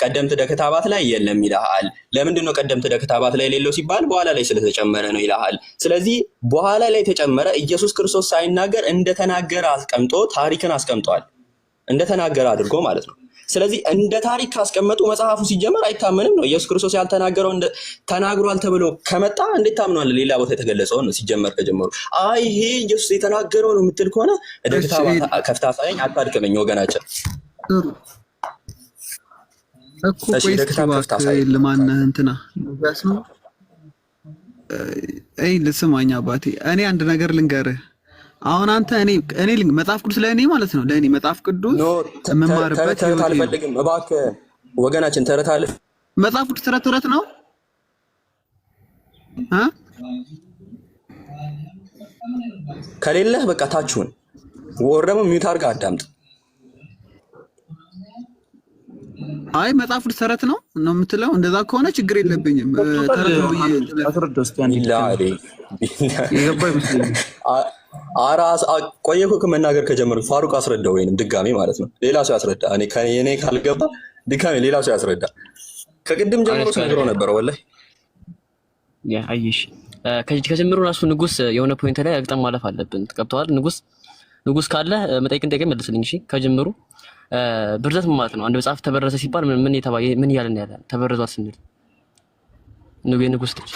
Speaker 3: ቀደምት ደክታባት ላይ የለም ይልሃል። ለምንድን ነው ቀደምት ደክታባት ላይ የሌለው ሲባል በኋላ ላይ ስለተጨመረ ነው ይልሃል። ስለዚህ በኋላ ላይ የተጨመረ ኢየሱስ ክርስቶስ ሳይናገር እንደተናገረ አስቀምጦ ታሪክን አስቀምጧል። እንደተናገረ አድርጎ ማለት ነው። ስለዚህ እንደ ታሪክ ካስቀመጡ መጽሐፉ ሲጀመር አይታመንም ነው። ኢየሱስ ክርስቶስ ያልተናገረው ተናግሯል ተብሎ ከመጣ እንዴት ታምኗል? ሌላ ቦታ የተገለጸውን ነው ሲጀመር ከጀመሩ። አይ ይሄ ኢየሱስ የተናገረው ነው የምትል ከሆነ ደክታባት ከፍታ ሳይኝ አታድክመኝ ወገናችን።
Speaker 6: እኮ ለማንህ እንትና ያስ ነው። ልስማኝ አባቴ፣ እኔ አንድ ነገር ልንገርህ። አሁን አንተ እኔ መጽሐፍ ቅዱስ ለእኔ ማለት ነው ለእኔ መጽሐፍ ቅዱስ የምማርበት
Speaker 3: ተረት አልፈልግም። እባክህ ወገናችን ተረት አለ።
Speaker 6: መጽሐፍ ቅዱስ ተረት ነው
Speaker 3: ከሌለህ በቃ ታችሁን ወር ደግሞ ሚውት አድርገህ አዳምጥ።
Speaker 6: አይ መጽሐፍ ቅዱስ ተረት ነው የምትለው? እንደዛ ከሆነ ችግር የለብኝም። ተረት ነው ቆየሁ ከመናገር ከጀመርኩ ፋሩቅ አስረዳው ወይንም ድጋሜ ማለት ነው። ሌላ ሰው ያስረዳ። እኔ ካልገባ ድጋሜ ሌላ ሰው ያስረዳ። ከቅድም ጀምሮ ተነግሮ ነበር ወላሂ።
Speaker 1: ያ አይሽ ከጀምሮ ራሱ ንጉስ የሆነ ፖይንት ላይ አግጠም ማለፍ አለብን። ተቀብተዋል። ንጉስ ካለ መጠይቅን ጠይቀኝ መልስልኝ። እሺ ከጀምሩ ብርዘት ማለት ነው። አንድ መጽሐፍ ተበረዘ ሲባል ምን እያልን ያለ ተበረዟል ስንል የንጉስ ልጅ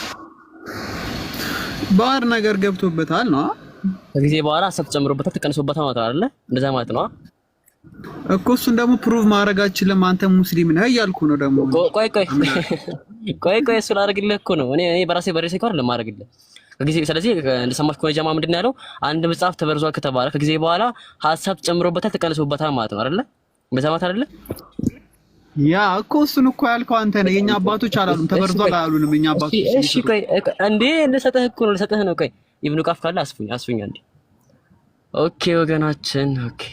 Speaker 6: ባር ነገር ገብቶበታል ነው
Speaker 1: ከጊዜ በኋላ ሀሳብ ተጨምሮበታል ተቀንሶበታል ማለት ነው አይደለ? እንደዛ ማለት ነው
Speaker 6: እኮ። እሱን ደግሞ ፕሩቭ ማድረግ አችልም። አንተ ሙስሊም ነህ እያልኩ ነው ደግሞ።
Speaker 1: ቆይ እሱ ላደርግልህ እኮ ነው። እኔ በራሴ እኮ አይደለም ማድረግልህ ከጊዜ። ስለዚህ እንደሰማሽ ከሆነ ጀማ ምንድን ነው ያለው? አንድ መጽሐፍ ተበርዟል ከተባለ ከጊዜ በኋላ ሀሳብ ተጨምሮበታል ተቀንሶበታል ማለት ነው አይደለ? እንደዛ ማለት አይደለ?
Speaker 6: ያ እኮ እሱን እኮ ያልከው አንተ ነህ። የኛ አባቶች አላሉም ተበርዟል አላሉንም የኛ አባቶች።
Speaker 1: እሺ ቆይ እንዴ ልሰጥህ እኮ ነው ልሰጥህ ነው። ቆይ ኢብኑ ቃፍ ካለ አስፉኝ አንዴ። ኦኬ ወገናችን፣ ኦኬ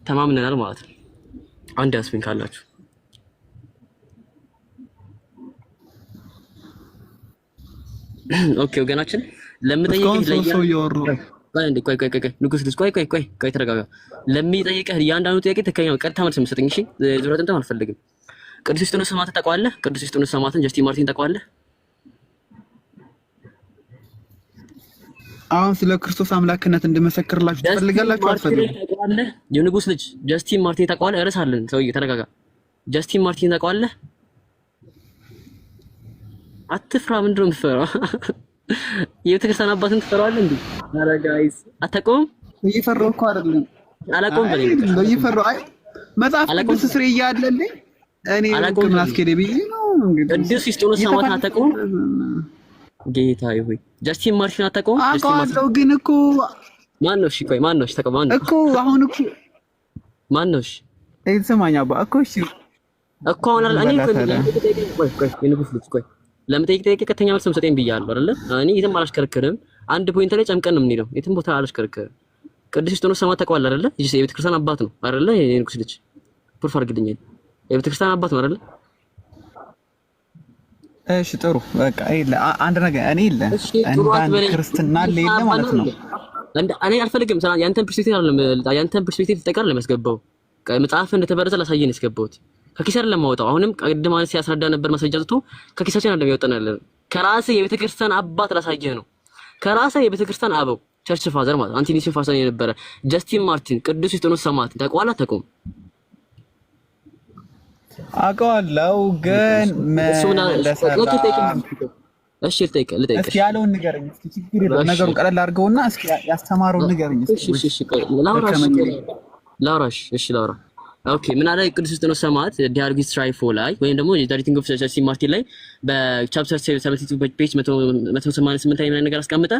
Speaker 1: ተማምነናል ማለት ነው። አንድ አስፉኝ ካላችሁ ኦኬ ወገናችን ለምጠይቅህ ንጉስ ልጅ ቆይ ተረጋጋ። ለሚጠይቅህ እያንዳንዱ ጥያቄ ትክክለኛ ቀጥታ መልስ የምትሰጠኝ እሺ? ዙረት እንትን አልፈልግም። ቅዱስ ዩስጢኖስ ሰማዕትን ታውቀዋለህ? ቅዱስ ዩስጢኖስ ሰማዕትን ጀስቲን ማርቲን ታውቀዋለህ?
Speaker 6: አሁን ስለ ክርስቶስ አምላክነት እንድመሰክርላችሁ ትፈልጋላችሁ አትፈልጉም?
Speaker 1: የንጉስ ልጅ ጀስቲን ማርቲን ታውቀዋለህ? እረሳለን። ሰውዬ ተረጋጋ። ጀስቲን ማርቲን ታውቀዋለህ? አትፍራ። ምንድነው የምትፈራው? የቤተክርስቲያን አባትን ትፈራዋለህ እንዴ? ኧረ ጋይስ አታውቀውም?
Speaker 6: እየፈራሁ እኮ አይደለም
Speaker 1: አላውቀውም በለኝ።
Speaker 6: እየፈራሁ አይ መጽሐፍ ቅዱስ ስሬ እያለልኝ እኔ ምን አስኬደ ብዬ ነው እንግዲህ።
Speaker 1: ቅዱስ ዩስጢኖስ ሰማዕትን አታውቀውም? ጌታዬ ሆይ ጀስቲን ማርቲን አታውቀውም?
Speaker 6: አውቀዋለሁ ግን እኮ
Speaker 1: ማነው? እሺ ቆይ ማነው? እሺ ተቀበል። ማነው
Speaker 6: እኮ አሁን እኮ
Speaker 1: ማነው? እሺ
Speaker 6: ስማኝ አባ እኮ እሺ
Speaker 1: እኮ አሁን እኔ ቆይ የንጉስ ልጅ ቆይ ለምጠይቅ ጥያቄ ቀጥተኛ መልስ ሰጠኝ ብያለሁ አይደለ? እኔ የትም አላሽከረክርም። አንድ ፖይንት ላይ ጨምቀን ነው የምንሄደው። የትም ቦታ አላሽከረክርም። ቅዱስ ዩስጢኖስ ሰማዕት ታውቀዋለህ አይደለ? የቤተክርስቲያን አባት ነው አይደለ? የንጉስ ልጅ ፕሩፍ አድርግልኝ። የቤተክርስቲያን አባት ነው አይደለ?
Speaker 6: እሺ ጥሩ በቃ ይለ አንድ ነገር እኔ ይለ እንኳን ክርስትና ሌለ ማለት ነው።
Speaker 1: እኔ አልፈልግም። ያንተን ፐርስፔክቲቭ አይደለም ያንተን ፐርስፔክቲቭ ተቀር ለማስገባው መጽሐፍ እንደተበረዘ ላሳየን ያስገባውት ከኪሳችን ለማውጣው አሁንም ቀድማ ሲያስረዳ ነበር። ማስረጃ ዘጥቶ ከኪሳችን አይደለም ያወጣናል። ከራስህ የቤተክርስቲያን አባት ላሳየህ ነው። ከራስህ የቤተክርስቲያን አበው ቸርች ፋዘር ማለት አንቲኒሲን ፋርሰን የነበረ ጀስቲን ማርቲን ቅዱስ ዩስጢኖስ ሰማዕትን ታውቀዋለህ? አታውቀውም?
Speaker 6: አውቀዋለሁ ግን
Speaker 1: እሺ ልጠይቅህ
Speaker 6: እስኪ ያለውን ንገረኝ እስኪ። ችግር የለውም ነገሩን ቀለል አድርገውና እስኪ ያስተማረውን ንገረኝ እስኪ።
Speaker 1: እሺ ላውራሽ እሺ ላውራ። ኦኬ ምን አለ ቅዱስ ዩስጢኖስ ሰማዕት ዲያርጊስ ትራይፎ ላይ ወይም ደግሞ ዳይቲንግ ኦፍ ጀስቲን ማርቲን ላይ በቻፕተር 72 ፔጅ 188 ላይ ምን ነገር አስቀምጠ።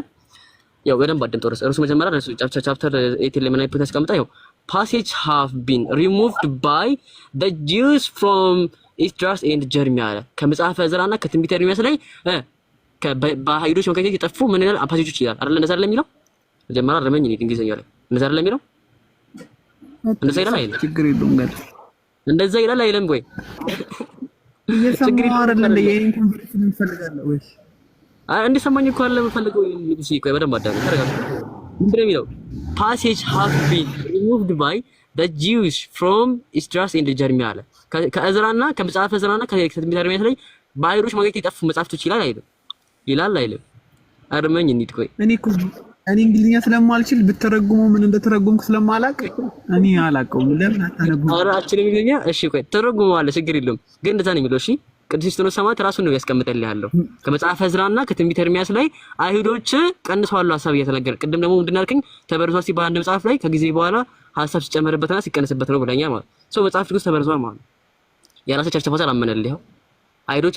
Speaker 1: ያው በደንብ አድምጦ እርሱ መጀመሪያ እርሱ ቻፕተር 8 ላይ ምን አይነት አስቀምጠ። ያው passage have been removed by the Jews from Esdras and Jeremiah ከመጽሐፈ ዕዝራና ከትንቢተ ኤርምያስ ላይ በአይሁዶች መካከል የጠፉ ምን ይላል ፓሴጆች ይላል አይደል? እንደዛ አይደለም የሚለው መጀመሪያ አረመኝ ነው እንግሊዘኛ ላይ እንደዛ አይደለም የሚለው እንደዛ ይላል አይደል?
Speaker 6: ችግር የለውም ጋር
Speaker 1: እንደዛ ይላል አይደለም ወይ?
Speaker 6: እየሰማሁ አይደል? የኔን ኮንቨርሴሽን እንፈልጋለን ወይስ
Speaker 1: እንዲሰማኝ እኮ አይደለም የምፈልገው። እሺ ቆይ በደንብ አዳም ተረጋጋ። ምንድን ነው የሚለው? passage have been removed by the Jews from Esdras and Jeremiah አለ። ከዕዝራና ከመጽሐፈ ዕዝራና ከትንቢተ ኤርምያስ ላይ በአይሁዶች መካከል የጠፉ መጽሐፍቶች ይላል አይደል? ይላል አይደል? አርመኝ እንሂድ። ቆይ
Speaker 6: እኔ እንግሊዝኛ ስለማልችል ብትረጉመው ምን እንደተረጉምኩ ስለማላቅ እኔ አላውቀውም። ለምን አታነቡም?
Speaker 1: ኧረ አልችልም እንግሊዝኛ። እሺ ቆይ ተረጉመዋለህ፣ ችግር የለውም። ግን እንደዛ ነው የሚለው። እሺ ቅዱስ ዩስጢኖስ ሰማዕት ራሱን ነው ያስቀምጠልህ ያለው ከመጽሐፈ ዕዝራና ከትንቢተ ኤርምያስ ላይ አይሁዶች ቀንሰዋል ሐሳብ እየተነገረ። ቅድም ደግሞ ምንድን አልከኝ? ተበርዟል ሲባል አንድ መጽሐፍ ላይ ከጊዜ በኋላ ሐሳብ ሲጨመርበትና ሲቀነስበት ነው ብለኛል ማለት ሶ መጽሐፍ ቅዱስ ተበርዟል ማለት ነው። የራስህ ቸርች ፋዘር አመነልህ። ይኸው አይሁዶች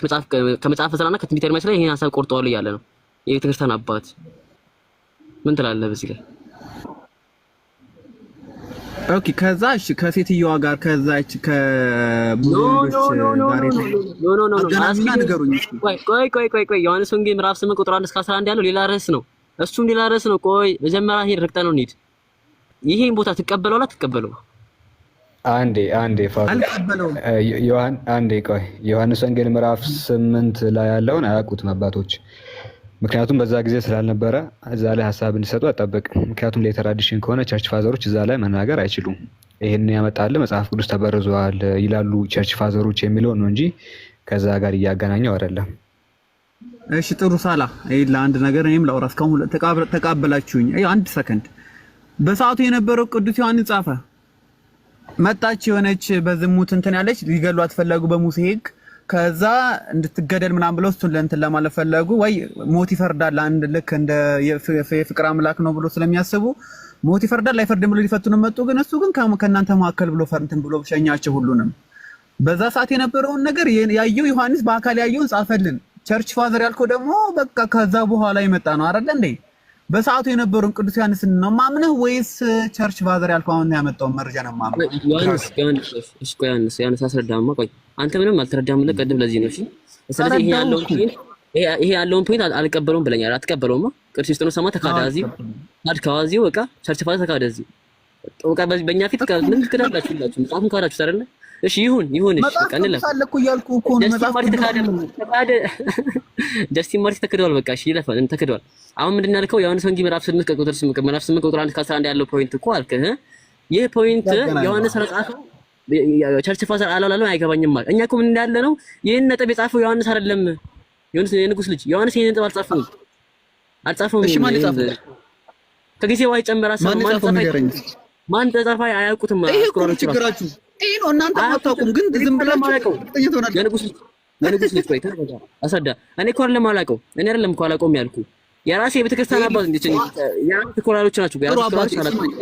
Speaker 1: ከመጽሐፈ ዕዝራና ከትንቢተ ኤርምያስ ላይ ይሄን ሐሳብ ቆርጠዋል እያለ ነው የቤተክርስቲያን አባት። ምን ትላለህ በዚህ ላይ?
Speaker 6: ኦኬ ከዛ እሺ ከሴትዮዋ ጋር ከዛች ከቡዞች ጋር አገናኝና ንገሩኝ።
Speaker 1: ቆይ ዮሐንስ ወንጌል ምዕራፍ 8 ቁጥር 1 እስከ 11 ያለው ሌላ ርዕስ ነው። እሱም ሌላ ርዕስ ነው። ቆይ መጀመሪያ ይሄን ረግጠን ነው እንሂድ። ይሄን ቦታ ትቀበለው አላ ትቀበለው?
Speaker 5: አንዴ ፋቱ አንዴ ቆይ ዮሐንስ ወንጌል ምዕራፍ 8 ላይ ያለውን አያውቁትም አባቶች። ምክንያቱም በዛ ጊዜ ስላልነበረ እዛ ላይ ሀሳብ እንዲሰጡ አጠብቅ። ምክንያቱም ለትራዲሽን ከሆነ ቸርች ፋዘሮች እዛ ላይ መናገር አይችሉም። ይሄን ያመጣል መጽሐፍ ቅዱስ ተበርዟል ይላሉ ቸርች ፋዘሮች የሚለው ነው እንጂ ከዛ ጋር እያገናኘው አይደለም።
Speaker 6: እሺ ጥሩ ሳላ ይላ አንድ ነገር እኔም ላውራ። እስካሁን ተቃበላችሁኝ። አንድ ሰከንድ። በሰዓቱ የነበረው ቅዱስ ዮሐንስ ጻፈ። መጣች የሆነች በዝሙት እንትን ያለች ሊገሏት ፈለጉ በሙሴ ሕግ። ከዛ እንድትገደል ምናምን ብለው እሱን ለእንትን ለማለት ፈለጉ። ወይ ሞት ይፈርዳል አንድ ልክ እንደ የፍቅር አምላክ ነው ብሎ ስለሚያስቡ ሞት ይፈርዳል አይፈርድም ብሎ ሊፈቱን መጡ። ግን እሱ ግን ከእናንተ መካከል ብሎ ፈርንትን ብሎ ሸኛቸው ሁሉንም። በዛ ሰዓት የነበረውን ነገር ያየው ዮሐንስ በአካል ያየውን ጻፈልን። ቸርች ፋዘር ያልከው ደግሞ በቃ ከዛ በኋላ ይመጣ ነው አይደል እንዴ? በሰዓቱ የነበረውን ቅዱስ ዮሐንስን ነው ማምነህ ወይስ ቸርች ፋዘር ያልከው አሁን ያመጣውን መረጃ ነው ማምነህ?
Speaker 1: ዮሐንስ አስረዳማ። ቆይ አንተ ምንም አልተረዳም ብለህ ቀድም ለዚህ ነው። እሺ ስለዚህ ይሄ ያለውን ፖይንት አልቀበለውም ብለኛል። አትቀበለውማ። ቅዱስ ክርስቶስ ሰማ ተካዳዚ አድካዋዚው በቃ ቸርች ፋዘር ተካዳዚ በቃ በእኛ ፊት ምን ትከዳላችሁ? ሁላችሁ መጽሐፉን ካዳችሁ አይደለ? እሺ ይሁን እሺ ቀንለ
Speaker 6: ሳለኩ ያልኩ እኮ ነው መጽሐፍ
Speaker 1: ተካደ ጀስቲን ማርቲ ተከደዋል። በቃ እሺ ይለፋል ተከደዋል። አሁን ምንድን ያልከው ዮሐንስ ወንጌል ምዕራፍ 8 ቁጥር 1 እስከ 11 ያለው ፖይንት እኮ አልከህ። ይሄ ፖይንት ዮሐንስ ረጻፈው ቸርች ፋዘር አላላለው አይገባኝም ማለት እኛ እኮ ምን እንዳለ ነው። ይሄን ነጥብ የጻፈው ዮሐንስ አይደለም። ዮሐንስ የንጉስ ልጅ ዮሐንስ ይሄን ነጥብ አልጻፈውም።
Speaker 6: እሺ ማን ጻፈው?
Speaker 1: ከጊዜ ዋይ ጨመራ ማን ተጻፈ አያውቁትም።
Speaker 6: ይሄ እኮ ችግራችሁ ይሄ ነው። እናንተ አታውቁም፣ ግን ዝም ብላችሁ
Speaker 1: የንጉስ ልጅ ቆይ ተረጋ አሰዳ። እኔ እኮ አይደለም አላውቀው እኔ አይደለም እኮ አላውቀውም ያልኩ የራሴ የቤተክርስቲያን አባት እንዴ ያ ተኮራሎች ናቸው።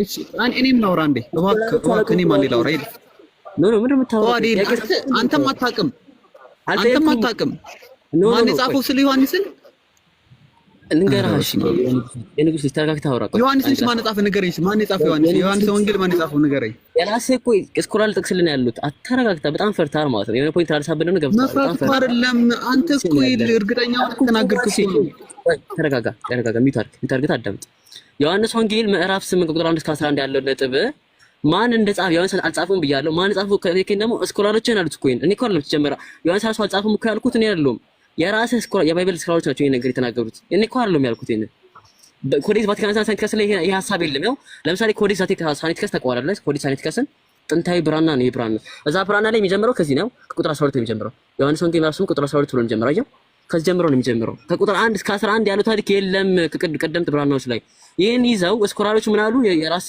Speaker 6: እሺ እኔም ላውራ እንዴ እባክህ እኔ ማን ላውራ ይል
Speaker 1: ኖ ምንድን ነው የምታወራው?
Speaker 6: አንተም አታውቅም ማን የጻፈው ስለ ዮሐንስን
Speaker 1: እንገራሽ የንጉስ ልጅ ተረጋግተህ አውራ።
Speaker 6: ዮሐንስን ማን ጻፈው ንገረኝ። ማን የጻፈው ዮሐንስ ወንጌል ማን የጻፈው ንገረኝ።
Speaker 1: የራሴ እኮ ስኮላር ጥቅስልን ያሉት አተረጋግተህ በጣም ፈርታር ማለት ነው። የሆነ ፖይንት አልሳበደ ነው ገብቷል። በጣም ፈርታር አይደለም አንተ እኮ እርግጠኛ ተናገርክ እኮ ተረጋጋ ሚታርግ አዳምጥ። ዮሐንስ ወንጌል ምዕራፍ 8 ቁጥር 1 እስከ 11 ያለው ነጥብ ማን እንደጻፈ ዮሐንስ አልጻፈውም ብያለሁ። ማን ጻፈው ከዚህ ደግሞ ስኮላሮችን አሉት እኮ እኔ እኮ አይደለም ተጀመረ ዮሐንስ ራሱ አልጻፈውም እኮ ያልኩት እኔ አይደለሁም። የራስህ ስኮላር የባይብል ስኮላሮች ናቸው ይሄን ነገር የተናገሩት። እኔ እኮ አይደለም ያልኩት። ይሄን ኮዴክስ ቫቲካን ሳይንቲከስ ላይ ይሄ ሐሳብ የለም። ያው ለምሳሌ ኮዴክስ ሳይንቲከስ ተቋራለች። ኮዴክስ ሳይንቲከስን ጥንታዊ ብራና ነው። የብራና እዛ ብራና ላይ የሚጀምረው ከዚህ ነው ከቁጥር 12 ነው የሚጀምረው። ዮሐንስ ወንጌል ምዕራፍ 8 ቁጥር 12 ብሎ ነው የሚጀምረው። አየው ከዚህ ጀምሮ ነው የሚጀምረው። ከቁጥር 1 እስከ 11 ያለው ታሪክ የለም ከቀደምት ብራናዎች ላይ። ይሄን ይዘው ስኮላሮች ምን አሉ? የራስ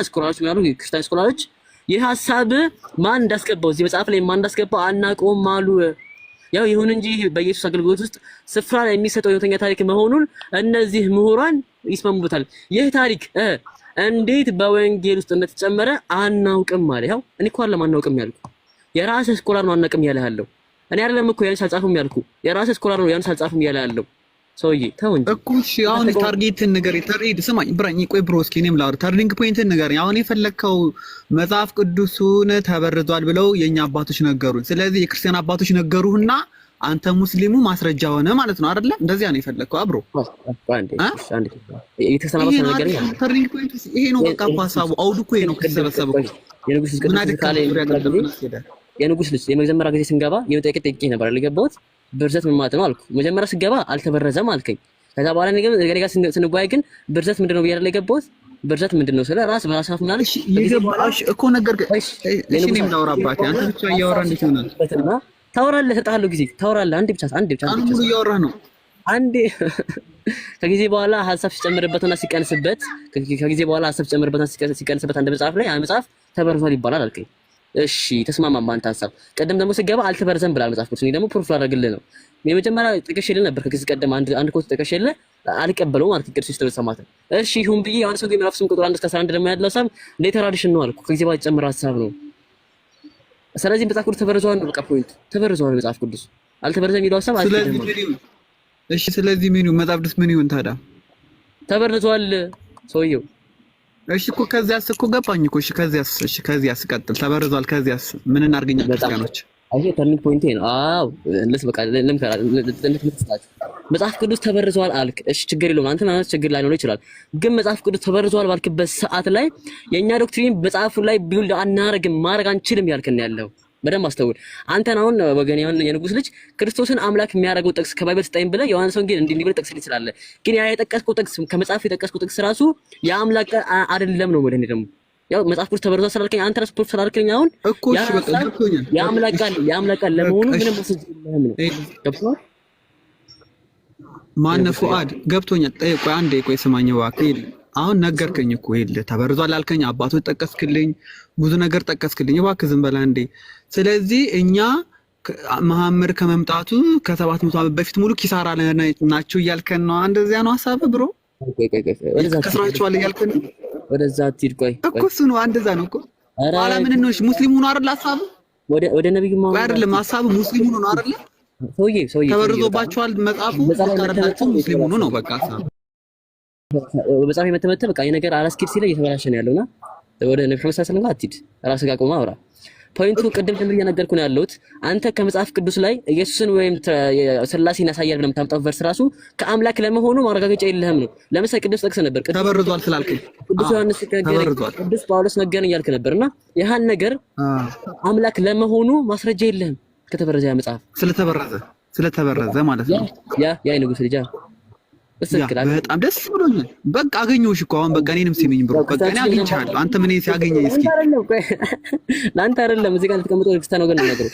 Speaker 1: ስኮላሮች ምን አሉ? ክርስቲያን ስኮላሮች ይህ ሐሳብ ማን እንዳስገባው እዚህ መጽሐፍ ላይ ማን እንዳስገባው አናውቀውም አሉ። ያው ይሁን እንጂ በኢየሱስ አገልግሎት ውስጥ ስፍራ ላይ የሚሰጠው የእውነተኛ ታሪክ መሆኑን እነዚህ ምሁራን ይስማሙበታል። ይህ ታሪክ እንዴት በወንጌል ውስጥ እንደተጨመረ አናውቅም ማለት ያው እኔ እኮ አይደለም አናውቅም ያልኩ የራስህ ስኮላር ነው አናውቅም ያለህ ያለው እኔ አይደለም እኮ ዮሐንስ አልጻፈም ያልኩ የራስህ ስኮላር ነው ዮሐንስ አልጻፈም ያለህ ያለው ሰውዬ ተው እንጂ
Speaker 6: እኮ እሺ አሁን ታርጌትን ነገር ታርጌት ስማኝ ብራኝ ቆይ ብሮ እስኪ እኔም ላውራ ታርጌቲንግ ፖይንትን ነገር አሁን የፈለከው መጽሐፍ ቅዱሱን ተበርዟል ብለው የኛ አባቶች ነገሩን ስለዚህ የክርስቲያን አባቶች ነገሩህና አንተ ሙስሊሙ ማስረጃ ሆነ ማለት ነው አይደለ እንደዚያ ነው የፈለከው አብሮ
Speaker 1: አንዴ የተሰናበተ ነገር ያለ
Speaker 6: ታርጌቲንግ ፖይንት ይሄ ነው በቃ ሐሳቡ አውዱ እኮ ይሄ ነው ከተሰበሰበው
Speaker 1: የንጉስ ልጅ የንጉስ ልጅ የመጀመሪያ ጊዜ ስንገባ የጠየቀኝ ነበር አልገባሁት ብርዘት ምን ማለት ነው አልኩ። መጀመሪያ ስገባ አልተበረዘም አልከኝ። ከዛ በኋላ ነገ ስንጓይ ግን ብርዘት ምንድነው ብያለሁ የገባሁት። ብርዘት ምንድነው ስለ ራስ በራስህ ምናምን
Speaker 6: እሺ ይገባሽ እኮ ነገር እሺ እኔም ላውራባት አንተ ብቻ እያወራ እንዴት ይሆናል?
Speaker 1: ታወራለህ እሰጥሃለሁ ጊዜ ታወራለህ። አንዴ ብቻ
Speaker 6: አንዱ ሙሉ እያወራ ነው።
Speaker 1: አንዴ ከጊዜ በኋላ ሐሳብ ሲጨምርበትና ሲቀንስበት ከጊዜ በኋላ ሐሳብ ሲጨምርበትና ሲቀንስበት አንድ መጽሐፍ ላይ አንድ መጽሐፍ ተበርዟል ይባላል አልከኝ። እሺ ተስማማማ አንተ ሐሳብ ቀደም ደግሞ ስገባ አልተበረዘም ብላል መጽሐፍ ቅዱስ። እኔ ደግሞ ፕሩፍ ላደርግልህ ነው። የመጀመሪያ ጥቅሽልህ ነበር ከዚህ ቀደም አንድ ኮት ጥቅሽልህ አልቀበለውም ማለት ቅዱስ ሲስተር ሰማተ። እሺ ይሁን ብዬ ዮሐንስ ወንጌል ምዕራፍ 8 ቁጥር 1 እስከ 11 ደግሞ ያለው ሐሳብ ሌተራዲሽን ነው አልኩ። ከዚህ በኋላ ጨምራ ሐሳብ ነው። ስለዚህ መጽሐፍ ቅዱስ ተበርዟል ነው በቃ ፖይንት ተበርዟል መጽሐፍ ቅዱስ አልተበረዘም የሚለው ሐሳብ
Speaker 6: አይደለም። እሺ ስለዚህ ምን ይሁን መጽሐፍ ቅዱስ ምን ይሁን ታዲያ
Speaker 1: ተበርዟል ሰውየው። እሺ
Speaker 6: እኮ ከዚያስ እኮ ገባኝ እኮ እሺ ከዚያስ ቀጥል ተበርዟል። ከዚያስ ምን እናርገኛ ክርስቲያኖች
Speaker 1: አይ ተርኒንግ ፖይንት ነው። አዎ ለስ በቃ መጽሐፍ ቅዱስ ተበርዟል አልክ። እሺ ችግር የለውም አንተ ማለት ችግር ላይ ነው ይችላል። ግን መጽሐፍ ቅዱስ ተበርዟል ባልክበት ሰዓት ላይ የኛ ዶክትሪን መጽሐፉ ላይ ቢውልድ አናረግም ማድረግ አንችልም ያልከን ያለው በደንብ አስተውል። አንተን አሁን ወገን የንጉስ ልጅ ክርስቶስን አምላክ የሚያደርገው ጥቅስ ከባይብል ስጣይም ብለህ ዮሐንስ ወንጌል እንዲህ ብለህ ጥቅስ ትችላለህ። ግን ያ የጠቀስከው ጥቅስ ከመጽሐፍ የጠቀስከው ጥቅስ ራሱ የአምላክ አይደለም ነው ማለት ነው። ያው መጽሐፍ ቅዱስ ተበርዟል ስላልከኝ አንተ ራስህ ፕሩፍ ስላልከኝ አሁን
Speaker 6: እኮ እሺ በቃ ገብቶኛል።
Speaker 1: የአምላክ ቃል ለመሆኑ ምንም ማስረጃ የለህም ነው ገብቶሃል?
Speaker 6: ማነው ፉአድ ገብቶኛል። ቆይ አንዴ ቆይ ስማኝ እባክህ አሁን ነገርከኝ እኮ ይኸውልህ ተበርዟል አልከኝ፣ አባቶች ጠቀስክልኝ፣ ብዙ ነገር ጠቀስክልኝ። እባክህ ዝም በላ እንዴ። ስለዚህ እኛ መሐመድ ከመምጣቱ ከ700 ዓመት በፊት ሙሉ ኪሳራ ናቸው እያልከን ነው? እንደዚያ ነው ሀሳብ ብሮ? ከስራቸዋል እያልከን ነው?
Speaker 1: ወደዛ አትሂድ። ቆይ
Speaker 6: እኮ እሱ ነው እንደዛ ነው እኮ። ኋላ ምን ነው ሙስሊም ሆኖ አይደል ሀሳብ?
Speaker 1: ወደ ነብዩ መሐመድ
Speaker 6: አይደለም ሀሳብ ሙስሊም ሆኖ ነው አይደል?
Speaker 1: ሰውዬ
Speaker 6: ተበርዞባቸዋል መጽሐፉ ካረዳቸው ሙስሊም ሆኖ ነው በቃ ሀሳብ።
Speaker 1: በመጽሐፍ የመተመተ በቃ የነገር አላስኪድ ሲለ እየተበላሸ ነው ያለውና ወደ ነብዩ መሐመድ ሰለላሁ ዐለይሂ ወሰለም አትሂድ። ራስህ ጋር ቆማ አውራ። ፖይንቱ ቅድም ጀምር እየነገርኩ ነው ያለሁት። አንተ ከመጽሐፍ ቅዱስ ላይ ኢየሱስን ወይም ስላሴን ያሳያል ብለህ የምታምጣው ቨርስ ራሱ ከአምላክ ለመሆኑ ማረጋገጫ የለህም ነው። ለምሳሌ ቅዱስ ጠቅሰህ ነበር።
Speaker 6: ተበርዟል ስላልከኝ
Speaker 1: ቅዱስ ዮሐንስ ነገረኝ፣ ቅዱስ ጳውሎስ ነገረኝ እያልክ ነበርና ይሄን ነገር አምላክ ለመሆኑ ማስረጃ የለህም ከተበረዘ ያ መጽሐፍ
Speaker 6: ስለተበረዘ ማለት ነው።
Speaker 1: ያ ንጉስ ልጅ
Speaker 6: በጣም ደስ ብሎኛል። በቃ አገኘሁሽ እኮ አሁን በቃ እኔንም ስሚኝ ብሮ በቃ እኔ አግኝቻለሁ። አንተ ምን ሲያገኘኝ እስኪ
Speaker 1: ለአንተ አይደለም እዚህ ጋር ተቀምጠው ክርስቲያን ወገን ነው ነገሩ።